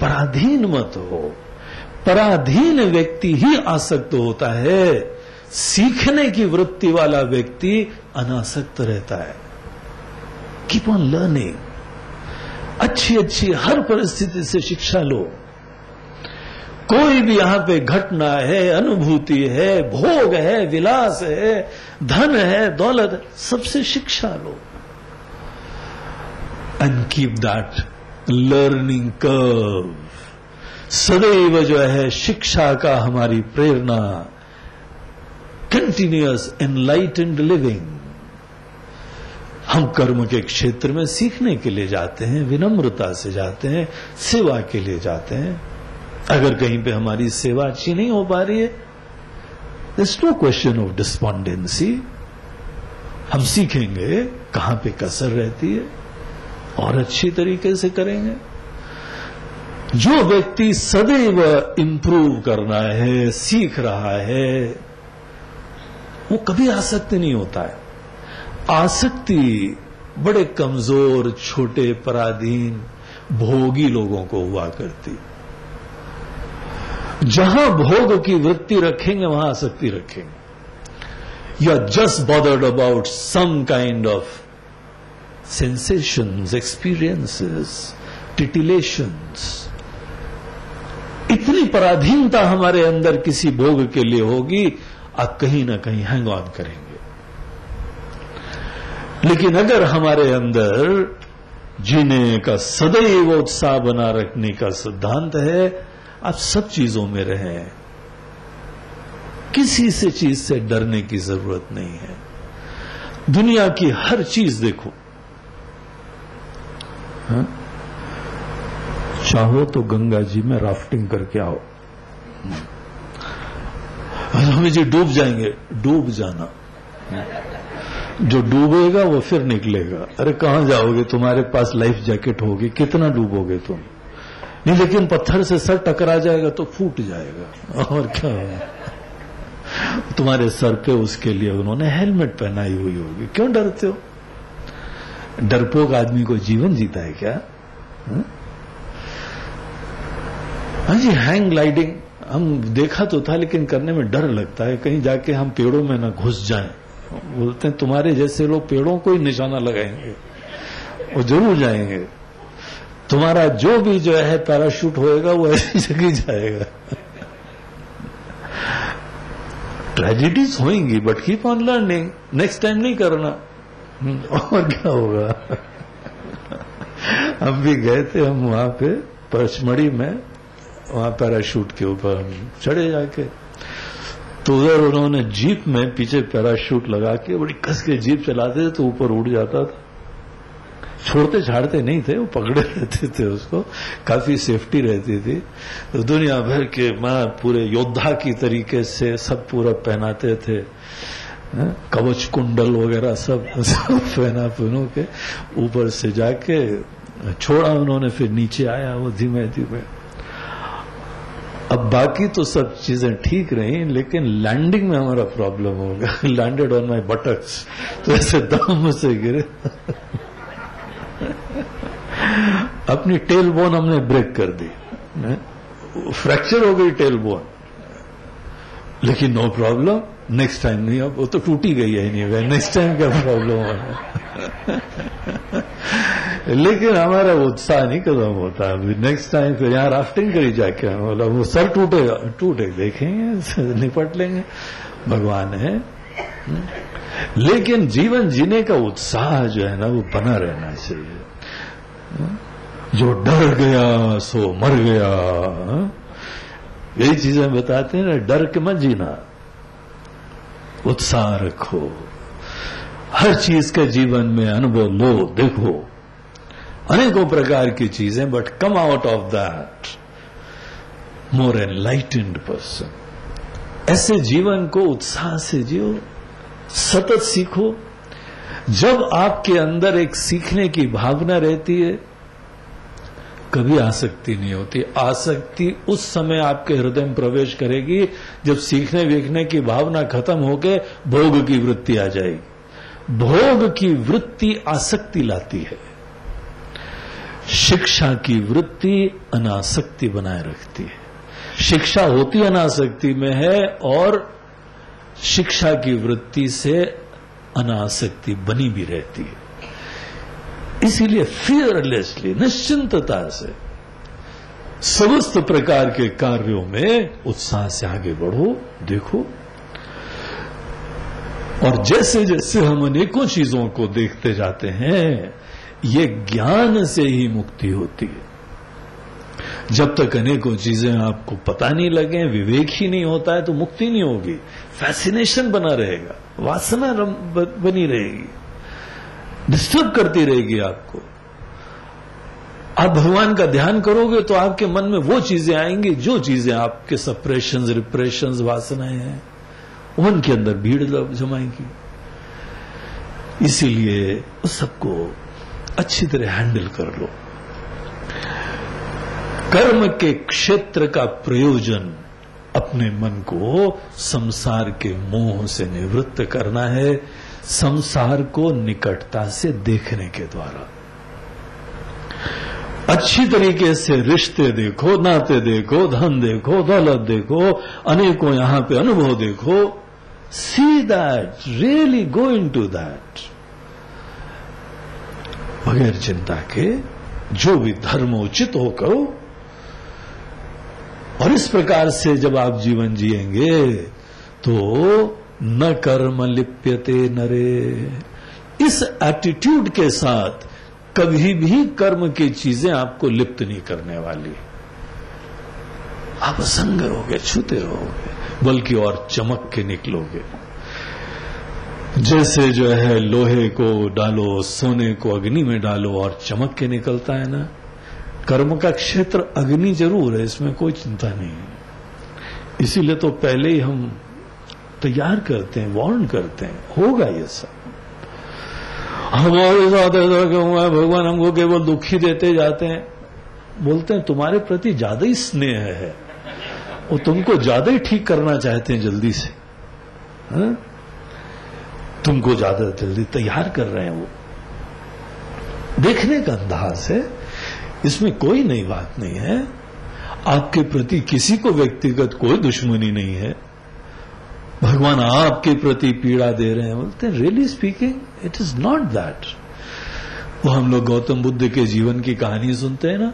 पराधीन मत हो। पराधीन व्यक्ति ही आसक्त होता है, सीखने की वृत्ति वाला व्यक्ति अनासक्त रहता है। कीप ऑन लर्निंग, अच्छी अच्छी हर परिस्थिति से शिक्षा लो। कोई भी यहां पे घटना है, अनुभूति है, भोग है, विलास है, धन है, दौलत, सबसे शिक्षा लो। And keep that learning curve. सदैव जो है शिक्षा का हमारी प्रेरणा, कंटिन्यूअस एनलाइटेंड लिविंग। हम कर्म के क्षेत्र में सीखने के लिए जाते हैं, विनम्रता से जाते हैं, सेवा के लिए जाते हैं। अगर कहीं पे हमारी सेवा अच्छी नहीं हो पा रही है, there's no question of despondency। हम सीखेंगे कहां पे कसर रहती है और अच्छी तरीके से करेंगे। जो व्यक्ति सदैव इंप्रूव कर रहा है, सीख रहा है, वो कभी आसक्त नहीं होता है। आसक्ति बड़े कमजोर, छोटे, पराधीन, भोगी लोगों को हुआ करती। जहां भोग की वृत्ति रखेंगे वहां आसक्ति रखेंगे। You are just bothered about some kind of sensations, experiences, titillations। इतनी पराधीनता हमारे अंदर किसी भोग के लिए होगी, आप कहीं ना कहीं हैंग ऑन करेंगे। लेकिन अगर हमारे अंदर जीने का सदैव उत्साह बना रखने का सिद्धांत है, आप सब चीजों में रहें, किसी से चीज से डरने की जरूरत नहीं है। दुनिया की हर चीज देखो, हाँ? चाहो तो गंगा जी में राफ्टिंग करके आओ। हमें जी डूब जाएंगे, डूब जाना। जो डूबेगा वो फिर निकलेगा। अरे कहां जाओगे, तुम्हारे पास लाइफ जैकेट होगी, कितना डूबोगे तुम? नहीं, लेकिन पत्थर से सर टकरा जाएगा तो फूट जाएगा। और क्या तुम्हारे सर पे उसके लिए उन्होंने हेलमेट पहनाई हुई होगी, क्यों डरते हो? डरपोक आदमी को जीवन जीता है क्या? हाँ जी, हैंग ग्लाइडिंग हम देखा तो था, लेकिन करने में डर लगता है, कहीं जाके हम पेड़ों में न घुस जाएं। बोलते हैं तुम्हारे जैसे लोग पेड़ों को ही निशाना लगाएंगे, वो जरूर जाएंगे। तुम्हारा जो भी जो है पैराशूट होएगा वो ऐसी जगह जाएगा। ट्रेजेडीज होंगी, but keep on learning, next time नहीं करना। और क्या होगा? हम भी गए थे, हम वहां पे पचमढ़ी में, वहां पैराशूट के ऊपर हम चढ़े जाके, तो उधर उन्होंने जीप में पीछे पैराशूट लगा के बड़ी कस के जीप चलाते थे, तो ऊपर उड़ जाता था। छोड़ते छाड़ते नहीं थे, वो पकड़े रहते थे उसको, काफी सेफ्टी रहती थी। तो दुनिया भर के पूरे योद्धा की तरीके से सब पूरा पहनाते थे, कवच कुंडल वगैरह सब पहना पुनों के ऊपर से जाके छोड़ा उन्होंने, फिर नीचे आया वो धीमे धीमे। अब बाकी तो सब चीजें ठीक रही, लेकिन लैंडिंग में हमारा प्रॉब्लम हो गया। लैंडेड ऑन माई बटक्स, तो ऐसे दम से गिरे। अपनी टेल बोन हमने ब्रेक कर दी, फ्रैक्चर हो गई टेल बोन, लेकिन नो प्रॉब्लम, नेक्स्ट टाइम नहीं। अब वो तो टूटी गई है नहीं, नेक्स्ट टाइम क्या प्रॉब्लम है? लेकिन हमारा उत्साह नहीं खत्म होता। अभी नेक्स्ट टाइम फिर यहां राफ्टिंग करी जाके, बोला वो सर टूटेगा, टूटे देखेंगे, निपट लेंगे, भगवान है। लेकिन जीवन जीने का उत्साह जो है ना, वो बना रहना चाहिए। जो डर गया सो मर गया, यही चीजें बताते हैं ना, डर के मत जीना, उत्साह रखो, हर चीज का जीवन में अनुभव लो, देखो अनेकों प्रकार की चीजें, but come out of that more enlightened person. ऐसे जीवन को उत्साह से जियो, सतत सीखो। जब आपके अंदर एक सीखने की भावना रहती है, कभी आसक्ति नहीं होती। आसक्ति उस समय आपके हृदय में प्रवेश करेगी जब सीखने वीखने की भावना खत्म होकर भोग की वृत्ति आ जाएगी। भोग की वृत्ति आसक्ति लाती है, शिक्षा की वृत्ति अनासक्ति बनाए रखती है। शिक्षा होती अनासक्ति में है, और शिक्षा की वृत्ति से अनासक्ति बनी भी रहती है। इसीलिए फियरलेसली, निश्चिंतता से समस्त प्रकार के कार्यों में उत्साह से आगे बढ़ो, देखो। और जैसे जैसे हम अनेकों चीजों को देखते जाते हैं, ये ज्ञान से ही मुक्ति होती है। जब तक अनेकों चीजें आपको पता नहीं लगे, विवेक ही नहीं होता है, तो मुक्ति नहीं होगी। फैसिनेशन बना रहेगा, वासना बनी रहेगी। डिस्टर्ब करती रहेगी आपको। आप भगवान का ध्यान करोगे तो आपके मन में वो चीजें आएंगी जो चीजें आपके सप्रेशंस, रिप्रेशंस, वासनाएं हैं, उनके अंदर भीड़ जमाएंगी। इसीलिए उस सबको अच्छी तरह हैंडल कर लो। कर्म के क्षेत्र का प्रयोजन अपने मन को संसार के मोह से निवृत्त करना है, संसार को निकटता से देखने के द्वारा। अच्छी तरीके से रिश्ते देखो, नाते देखो, धन देखो, दौलत देखो, अनेकों यहां पे अनुभव देखो। See that, really go into that. बगैर चिंता के जो भी धर्म उचित हो करो। और इस प्रकार से जब आप जीवन जिएंगे तो न कर्म लिप्यते नरे, इस एटीट्यूड के साथ कभी भी कर्म की चीजें आपको लिप्त नहीं करने वाली। आप असंग रहोगे, छूते रहोगे, बल्कि और चमक के निकलोगे। जैसे जो है लोहे को डालो, सोने को अग्नि में डालो और चमक के निकलता है ना, कर्म का क्षेत्र अग्नि जरूर है, इसमें कोई चिंता नहीं है। इसीलिए तो पहले ही हम तैयार करते हैं, वार्न करते हैं, होगा ये सब। हमारे साथ ऐसा क्यों हुआ है, भगवान हमको केवल दुखी देते जाते हैं। बोलते हैं तुम्हारे प्रति ज्यादा ही स्नेह है, वो तुमको ज्यादा ही ठीक करना चाहते हैं जल्दी से, हा? तुमको ज्यादा जल्दी तैयार कर रहे हैं। वो देखने का अंदाज है, इसमें कोई नई बात नहीं है। आपके प्रति किसी को व्यक्तिगत कोई दुश्मनी नहीं है। भगवान आपके प्रति पीड़ा दे रहे हैं, बोलते हैं really speaking it is not that. वो हम लोग गौतम बुद्ध के जीवन की कहानी सुनते हैं ना।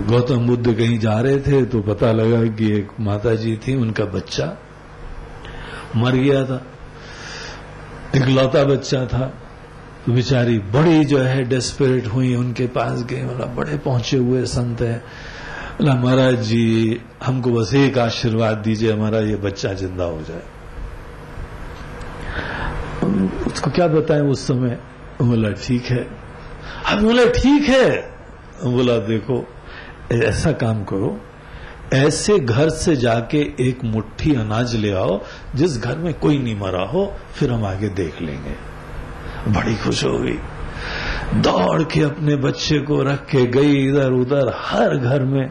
गौतम बुद्ध कहीं जा रहे थे तो पता लगा कि एक माता जी थी, उनका बच्चा मर गया था, इकलौता बच्चा था। तो बेचारी बड़ी जो है डेस्परेट हुई, उनके पास गए, मतलब बड़े पहुंचे हुए संत है, बोला महाराज जी हमको बस एक आशीर्वाद दीजिए, हमारा ये बच्चा जिंदा हो जाए। उसको क्या बताएं उस समय। बोला ठीक है। अब बोला ठीक है। बोला देखो ऐसा काम करो, ऐसे घर से जाके एक मुट्ठी अनाज ले आओ जिस घर में कोई नहीं मरा हो, फिर हम आगे देख लेंगे। बड़ी खुश हो गई, दौड़ के अपने बच्चे को रख के गई इधर उधर, हर घर में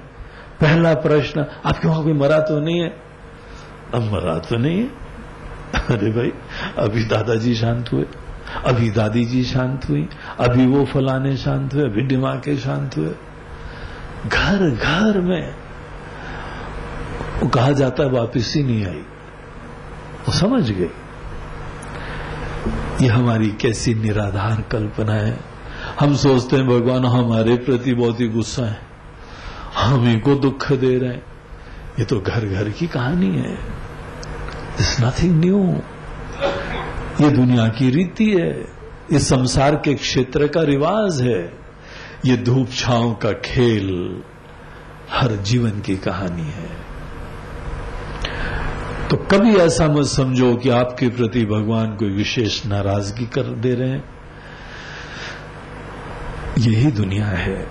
पहला प्रश्न, आपके वहां कोई मरा तो नहीं है? अब मरा तो नहीं है। अरे भाई अभी दादाजी शांत हुए, अभी दादी जी शांत हुई, अभी वो फलाने शांत हुए, अभी दिमागे शांत हुए। घर घर में वो कहा जाता है वापिस ही नहीं आई। वो समझ गए ये हमारी कैसी निराधार कल्पना है। हम सोचते हैं भगवान हमारे प्रति बहुत ही गुस्सा है, हम ही को दुख दे रहे हैं। ये तो घर घर की कहानी है, इट्स नथिंग न्यू। ये दुनिया की रीति है, ये संसार के क्षेत्र का रिवाज है, ये धूप छांव का खेल हर जीवन की कहानी है। तो कभी ऐसा मत समझो कि आपके प्रति भगवान कोई विशेष नाराजगी कर दे रहे हैं। यही दुनिया है।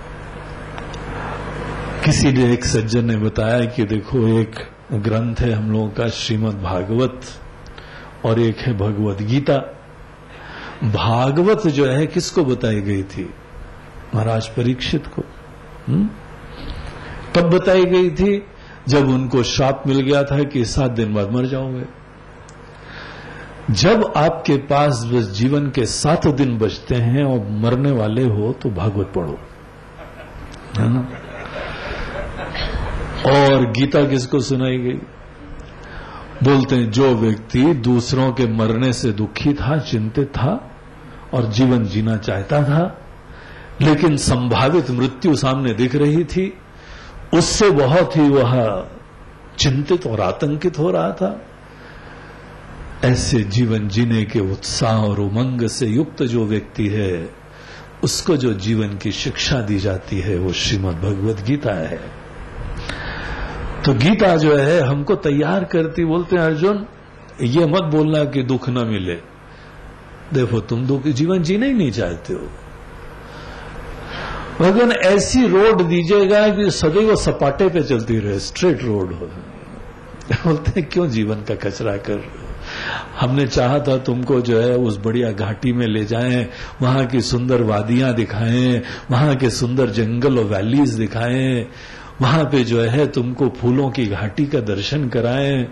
किसी ने, एक सज्जन ने बताया कि देखो एक ग्रंथ है हम लोगों का श्रीमद् भागवत और एक है भगवत गीता। भागवत जो है किसको बताई गई थी? महाराज परीक्षित को। कब बताई गई थी? जब उनको श्राप मिल गया था कि 7 दिन बाद मर जाओगे। जब आपके पास बस जीवन के 7 दिन बचते हैं और मरने वाले हो तो भागवत पढ़ो, है ना। और गीता किसको सुनाई गई? बोलते हैं जो व्यक्ति दूसरों के मरने से दुखी था, चिंतित था और जीवन जीना चाहता था, लेकिन संभावित मृत्यु सामने दिख रही थी, उससे बहुत ही वह चिंतित और आतंकित हो रहा था। ऐसे जीवन जीने के उत्साह और उमंग से युक्त जो व्यक्ति है, उसको जो जीवन की शिक्षा दी जाती है वो श्रीमद् भगवत गीता है। तो गीता जो है हमको तैयार करती। बोलते हैं अर्जुन ये मत बोलना कि दुख न मिले, देखो तुम दुख जीवन जीना ही नहीं चाहते हो, भगवान ऐसी रोड दीजिएगा कि सदैव सपाटे पे चलती रहे, स्ट्रेट रोड हो। बोलते हैं क्यों जीवन का कचरा कर रहे हो? हमने चाहा था तुमको जो है उस बढ़िया घाटी में ले जाएं, वहां की सुंदर वादियां दिखाएं, वहां के सुंदर जंगल और वैलीज दिखाएं, वहां पे जो है तुमको फूलों की घाटी का दर्शन कराएं,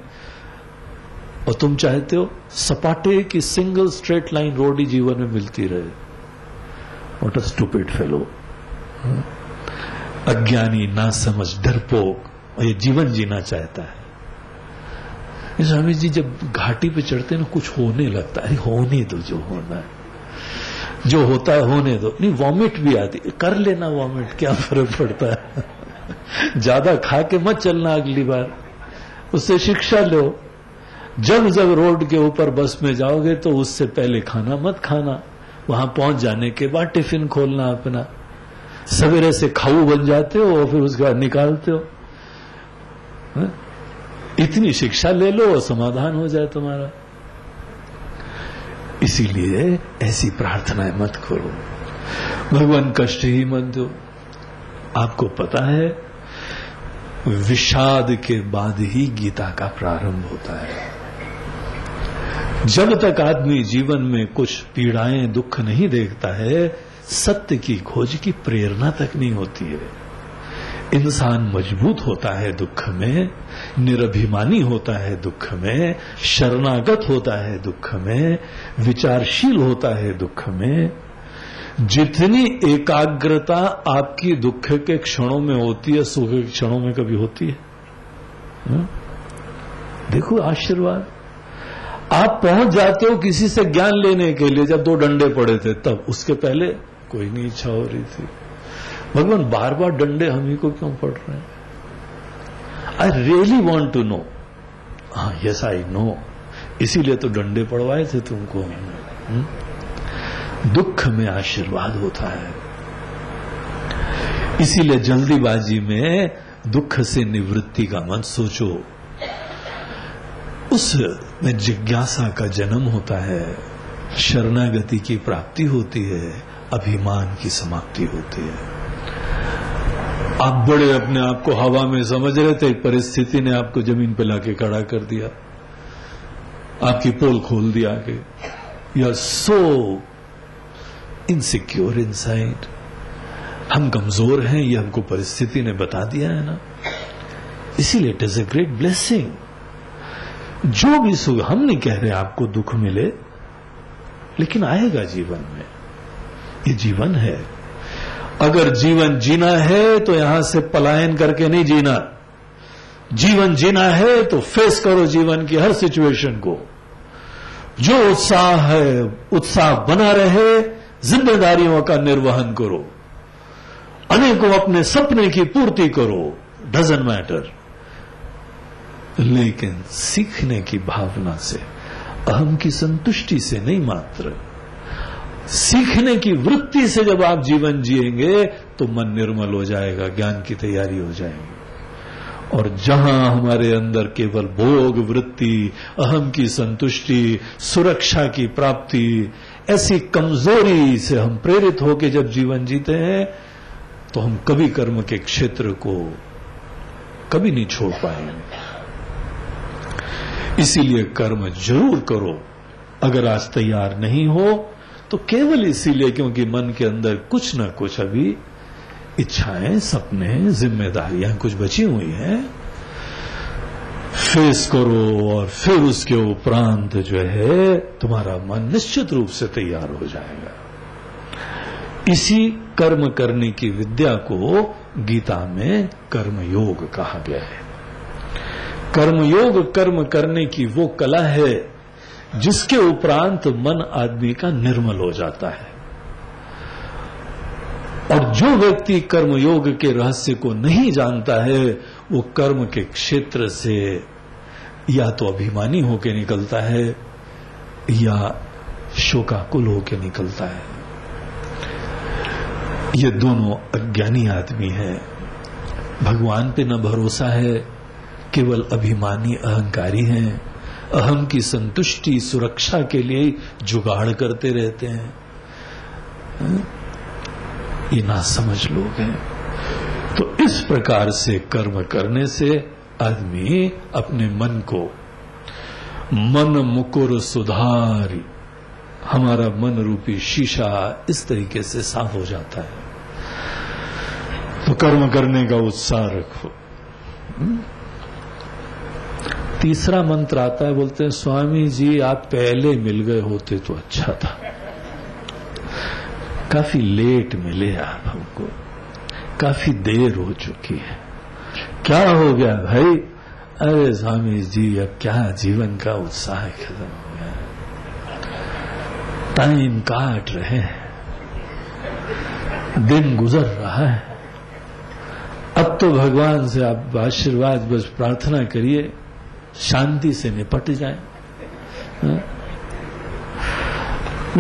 और तुम चाहते हो सपाटे की सिंगल स्ट्रेट लाइन रोड ही जीवन में मिलती रहे। व्हाट अ स्टूपिड फेलो, अज्ञानी, नासमझ, डरपोक, और ये जीवन जीना चाहता है। स्वामी जी जब घाटी पे चढ़ते हैं ना कुछ होने लगता है, होने दो जो होना है, जो होता है होने दो। नहीं वॉमिट भी आती, कर लेना वॉमिट, क्या फर्क पड़ता है। ज्यादा खा के मत चलना अगली बार, उससे शिक्षा लो। जब जब रोड के ऊपर बस में जाओगे तो उससे पहले खाना मत खाना, वहां पहुंच जाने के बाद टिफिन खोलना अपना। सवेरे से खाऊ बन जाते हो और फिर उसके बाद निकालते हो। हा? इतनी शिक्षा ले लो और समाधान हो जाए तुम्हारा। इसीलिए ऐसी प्रार्थनाएं मत करो, भगवान कष्ट ही मत दो। आपको पता है विषाद के बाद ही गीता का प्रारंभ होता है। जब तक आदमी जीवन में कुछ पीड़ाएं, दुख नहीं देखता है, सत्य की खोज की प्रेरणा तक नहीं होती है। इंसान मजबूत होता है दुख में, निरभिमानी होता है दुख में, शरणागत होता है दुख में, विचारशील होता है दुख में। जितनी एकाग्रता आपकी दुख के क्षणों में होती है, सुख के क्षणों में कभी होती है? देखो आशीर्वाद। आप पहुंच जाते हो किसी से ज्ञान लेने के लिए, जब 2 डंडे पड़े थे तब, उसके पहले कोई नहीं इच्छा हो रही थी। भगवान बार बार डंडे हम ही को क्यों पड़ रहे हैं? I really want to know. हाँ यस आई नो, इसीलिए तो डंडे पड़वाए थे तुमको। दुख में आशीर्वाद होता है, इसीलिए जल्दीबाजी में दुख से निवृत्ति का मत सोचो। उसमें जिज्ञासा का जन्म होता है, शरणागति की प्राप्ति होती है, अभिमान की समाप्ति होती है। आप बड़े अपने आप को हवा में समझ रहे थे, परिस्थिति ने आपको जमीन पे लाके खड़ा कर दिया, आपकी पोल खोल दिया कि you are so insecure inside. हम कमजोर हैं, ये हमको परिस्थिति ने बता दिया है ना। इसीलिए it is a great blessing. जो भी सुख, हम नहीं कह रहे आपको दुख मिले, लेकिन आएगा जीवन में, ये जीवन है। अगर जीवन जीना है तो यहां से पलायन करके नहीं जीना। जीवन जीना है तो फेस करो जीवन की हर सिचुएशन को। जो उत्साह है उत्साह बना रहे, जिम्मेदारियों का निर्वहन करो, अनेकों अपने सपने की पूर्ति करो, डजंट मैटर। लेकिन सीखने की भावना से, अहम की संतुष्टि से नहीं, मात्र सीखने की वृत्ति से जब आप जीवन जिएंगे तो मन निर्मल हो जाएगा, ज्ञान की तैयारी हो जाएगी। और जहां हमारे अंदर केवल भोग वृत्ति, अहम की संतुष्टि, सुरक्षा की प्राप्ति, ऐसी कमजोरी से हम प्रेरित होकर जब जीवन जीते हैं तो हम कभी कर्म के क्षेत्र को कभी नहीं छोड़ पाएंगे। इसीलिए कर्म जरूर करो। अगर आज तैयार नहीं हो तो केवल इसीलिए क्योंकि मन के अंदर कुछ न कुछ अभी इच्छाएं, सपने, जिम्मेदारियां कुछ बची हुई हैं, फेस करो और फिर उसके उपरांत जो है तुम्हारा मन निश्चित रूप से तैयार हो जाएगा। इसी कर्म करने की विद्या को गीता में कर्मयोग कहा गया है। कर्मयोग कर्म करने की वो कला है जिसके उपरांत मन आदमी का निर्मल हो जाता है। और जो व्यक्ति कर्मयोग के रहस्य को नहीं जानता है वो कर्म के क्षेत्र से या तो अभिमानी होकर निकलता है या शोकाकुल होकर निकलता है। ये दोनों अज्ञानी आदमी है, भगवान पे न भरोसा है, केवल अभिमानी अहंकारी हैं, अहम की संतुष्टि सुरक्षा के लिए जुगाड़ करते रहते हैं। ये नासमझ लोग हैं। तो इस प्रकार से कर्म करने से आदमी अपने मन को मन मुकुर सुधारी, हमारा मन रूपी शीशा इस तरीके से साफ हो जाता है। तो कर्म करने का उत्साह रखो। तीसरा मंत्र आता है, बोलते हैं स्वामी जी आप पहले मिल गए होते तो अच्छा था, काफी लेट मिले आप हमको, काफी देर हो चुकी है। क्या हो गया भाई? अरे स्वामी जी अब क्या, जीवन का उत्साह खत्म हो गया, टाइम काट रहे हैं, दिन गुजर रहा है। अब तो भगवान से आप आशीर्वाद बस प्रार्थना करिए, शांति से निपट जाए।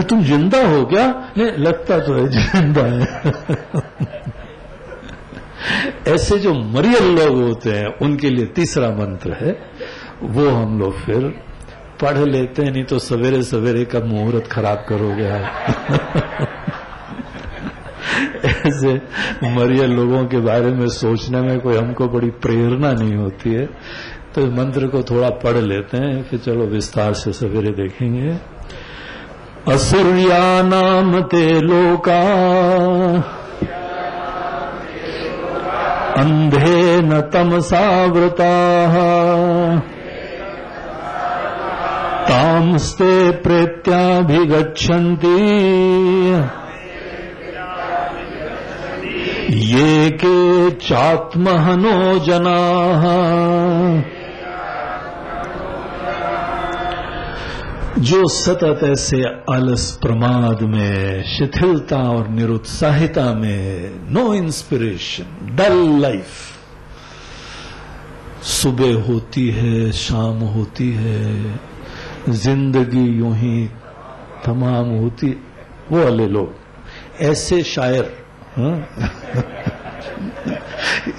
तुम जिंदा हो क्या? नहीं, लगता तो है जिंदा है। ऐसे जो मरियल लोग होते हैं उनके लिए तीसरा मंत्र है, वो हम लोग फिर पढ़ लेते हैं, नहीं तो सवेरे सवेरे का मुहूर्त खराब करोगे आप। ऐसे मरियल लोगों के बारे में सोचने में कोई हमको बड़ी प्रेरणा नहीं होती है, तो मंत्र को थोड़ा पढ़ लेते हैं, फिर चलो विस्तार से सवेरे देखेंगे। असुर्यानाम ते लोका अंधेन तमसावृताः तांस्ते प्रेत्याभिगच्छन्ति ये के चात्महनो जनाः। जो सतत ऐसे आलस प्रमाद में, शिथिलता और निरुत्साहिता में, नो इंस्पिरेशन, डल लाइफ, सुबह होती है शाम होती है, जिंदगी यूं ही तमाम होती, वो वाले लोग, ऐसे शायर,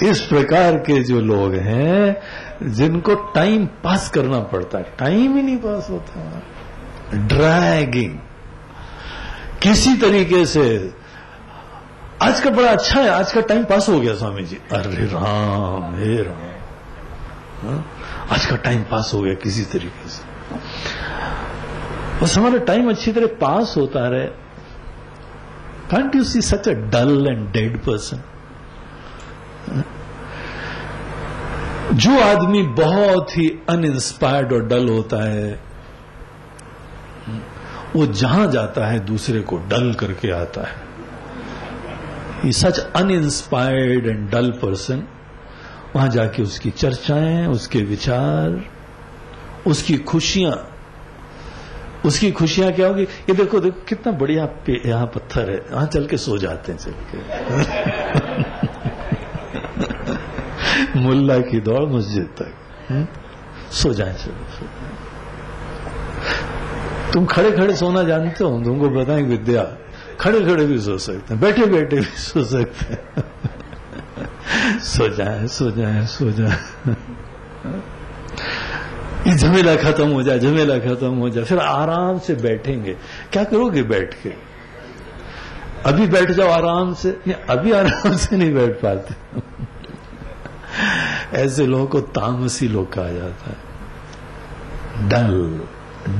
इस प्रकार के जो लोग हैं जिनको टाइम पास करना पड़ता है, टाइम ही नहीं पास होता, ड्रैगिंग किसी तरीके से। आज का बड़ा अच्छा है, आज का टाइम पास हो गया स्वामी जी, अरे राम हे राम, आज का टाइम पास हो गया किसी तरीके से, बस हमारा टाइम अच्छी तरह पास होता रहे। Can't you see such a dull and dead person? जो आदमी बहुत ही अनइंस्पायर्ड और डल होता है, वो जहां जाता है दूसरे को डल करके आता है। सच अनइंस्पायर्ड एंड डल पर्सन, वहां जाके उसकी चर्चाएं, उसके विचार, उसकी खुशियां क्या होगी? ये देखो देखो कितना बढ़िया यहां पत्थर है, वहां चल के सो जाते हैं, चल के मुल्ला की दौड़ मस्जिद तक, सो जाए, चलो। तुम खड़े खड़े सोना जानते हो? तुमको बताएं विद्या, खड़े खड़े भी सो सकते हैं, बैठे बैठे भी सो सकते हैं। सो जाए सो जाए सो जाए, ये झमेला खत्म हो जाए, झमेला खत्म हो जाए, फिर आराम से बैठेंगे। क्या करोगे बैठ के? अभी बैठ जाओ आराम से, नहीं अभी आराम से नहीं बैठ पाते। ऐसे लोगों को तामसी लोग कहा जाता है, डल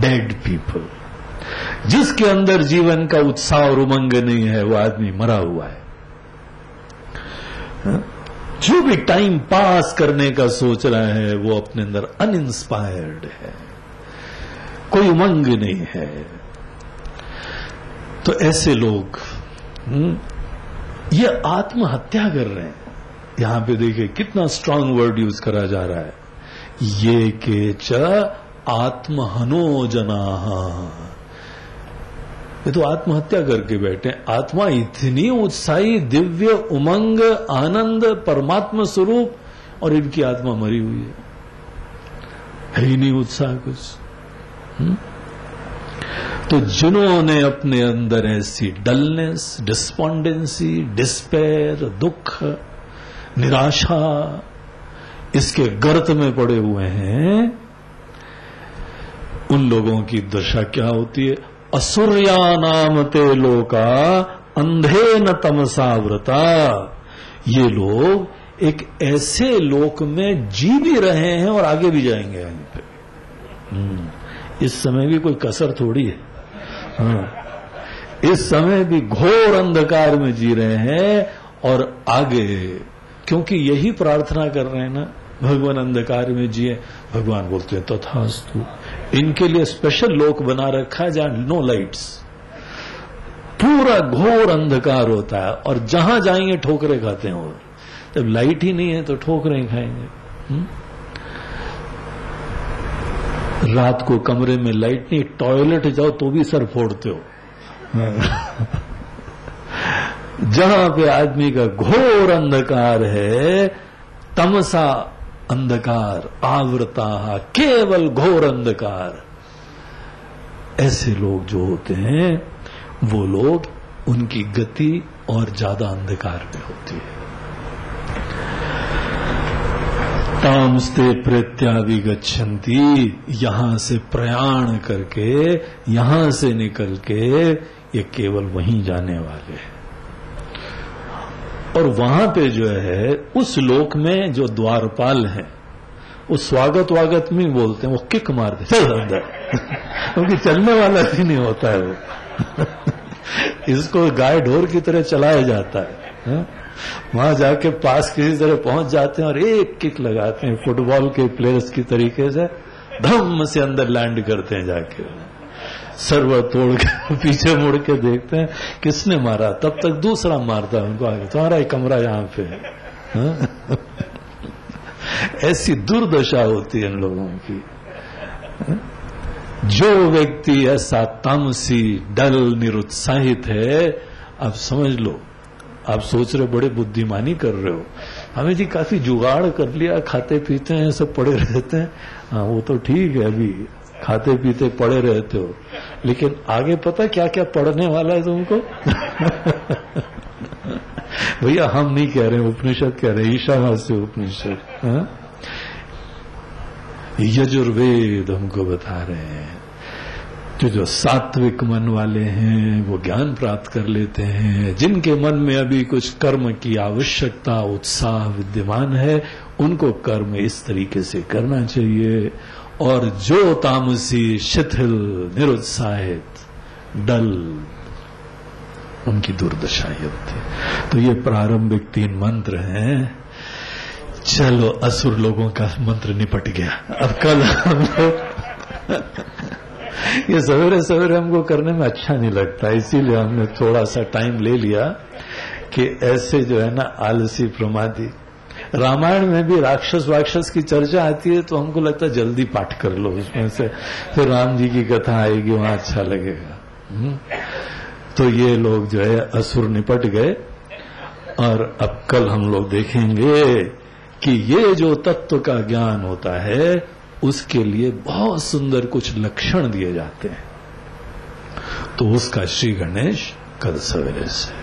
डेड पीपल। जिसके अंदर जीवन का उत्साह और उमंग नहीं है, वो आदमी मरा हुआ है। जो भी टाइम पास करने का सोच रहा है, वो अपने अंदर अनइंस्पायर्ड है, कोई उमंग नहीं है। तो ऐसे लोग ये आत्महत्या कर रहे हैं। यहां पे देखिए कितना स्ट्रांग वर्ड यूज करा जा रहा है, ये के च आत्महनो जनाः। ये तो आत्महत्या करके बैठे। आत्मा इतनी उत्साही, दिव्य, उमंग, आनंद, परमात्मा स्वरूप, और इनकी आत्मा मरी हुई है ही नहीं उत्साह कुछ। तो जिन्होंने अपने अंदर ऐसी डलनेस, डिस्पॉन्डेंसी, डिस्पेयर, दुख, निराशा, इसके गर्त में पड़े हुए हैं, उन लोगों की दशा क्या होती है? असुर्या नाम ते लोका अंधे न तमसावृता। ये लोग एक ऐसे लोक में जी भी रहे हैं और आगे भी जाएंगे यहीं पे। इस समय भी कोई कसर थोड़ी है। इस समय भी घोर अंधकार में जी रहे हैं और आगे, क्योंकि यही प्रार्थना कर रहे हैं ना, भगवान अंधकार में जिए। भगवान बोलते हैं तथास्तु। इनके लिए स्पेशल लोक बना रखा है जहां नो लाइट्स, पूरा घोर अंधकार होता है और जहां जाएंगे ठोकरे खाते हैं। और जब लाइट ही नहीं है तो ठोकरे खाएंगे। रात को कमरे में लाइट नहीं, टॉयलेट जाओ तो भी सर फोड़ते हो। जहां पे आदमी का घोर अंधकार है, तमसा अंधकार आवृता, केवल घोर अंधकार, ऐसे लोग जो होते हैं वो लोग, उनकी गति और ज्यादा अंधकार में होती है। तामस्ते प्रत्याविगच्छन्ति, यहां से प्रयाण करके, यहां से निकल के ये केवल वहीं जाने वाले हैं। और वहां पे जो है उस लोक में जो द्वारपाल हैं वो स्वागत वागत में बोलते हैं, वो किक मारते चल अंदर क्योंकि चलने वाला भी नहीं होता है वो इसको गाय ढोर की तरह चलाया जाता है। वहां जाके पास किसी तरह पहुंच जाते हैं और एक किक लगाते हैं, फुटबॉल के प्लेयर्स की तरीके से धम से अंदर लैंड करते हैं। जाके सर्वर तोड़ के पीछे मुड़ के देखते हैं किसने मारा, तब तक दूसरा मारता है उनको आगे, तुम्हारा ही कमरा यहां पे है। ऐसी दुर्दशा होती है इन लोगों की। जो व्यक्ति ऐसा तामसी डल निरुत्साहित है, अब समझ लो, आप सोच रहे बड़े बुद्धिमानी कर रहे हो, हमें जी काफी जुगाड़ कर लिया, खाते पीते हैं, सब पड़े रहते हैं। हाँ वो तो ठीक है, अभी खाते पीते पड़े रहते हो, लेकिन आगे पता क्या क्या पढ़ने वाला है तुमको? भैया हम नहीं कह रहे, उपनिषद कह रहे, ईशावास्य उपनिषद, यजुर्वेद हमको बता रहे हैं। जो सात्विक मन वाले हैं वो ज्ञान प्राप्त कर लेते हैं, जिनके मन में अभी कुछ कर्म की आवश्यकता उत्साह विद्यमान है उनको कर्म इस तरीके से करना चाहिए। और जो तामसी शिथिल निरुत्साहित डल, उनकी दुर्दशा ये होती है। तो ये प्रारंभिक 3 मंत्र हैं। चलो असुर लोगों का मंत्र निपट गया। अब कल हम लोग ये सवेरे सवेरे हमको करने में अच्छा नहीं लगता, इसीलिए हमने थोड़ा सा टाइम ले लिया कि ऐसे जो है ना आलसी प्रमादी। रामायण में भी राक्षस वाक्षस की चर्चा आती है तो हमको लगता है जल्दी पाठ कर लो उसमें से, फिर राम जी की कथा आएगी वहां अच्छा लगेगा। तो ये लोग जो है असुर निपट गए। और अब कल हम लोग देखेंगे कि ये जो तत्व का ज्ञान होता है उसके लिए बहुत सुंदर कुछ लक्षण दिए जाते हैं। तो उसका श्री गणेश कल सवेरे से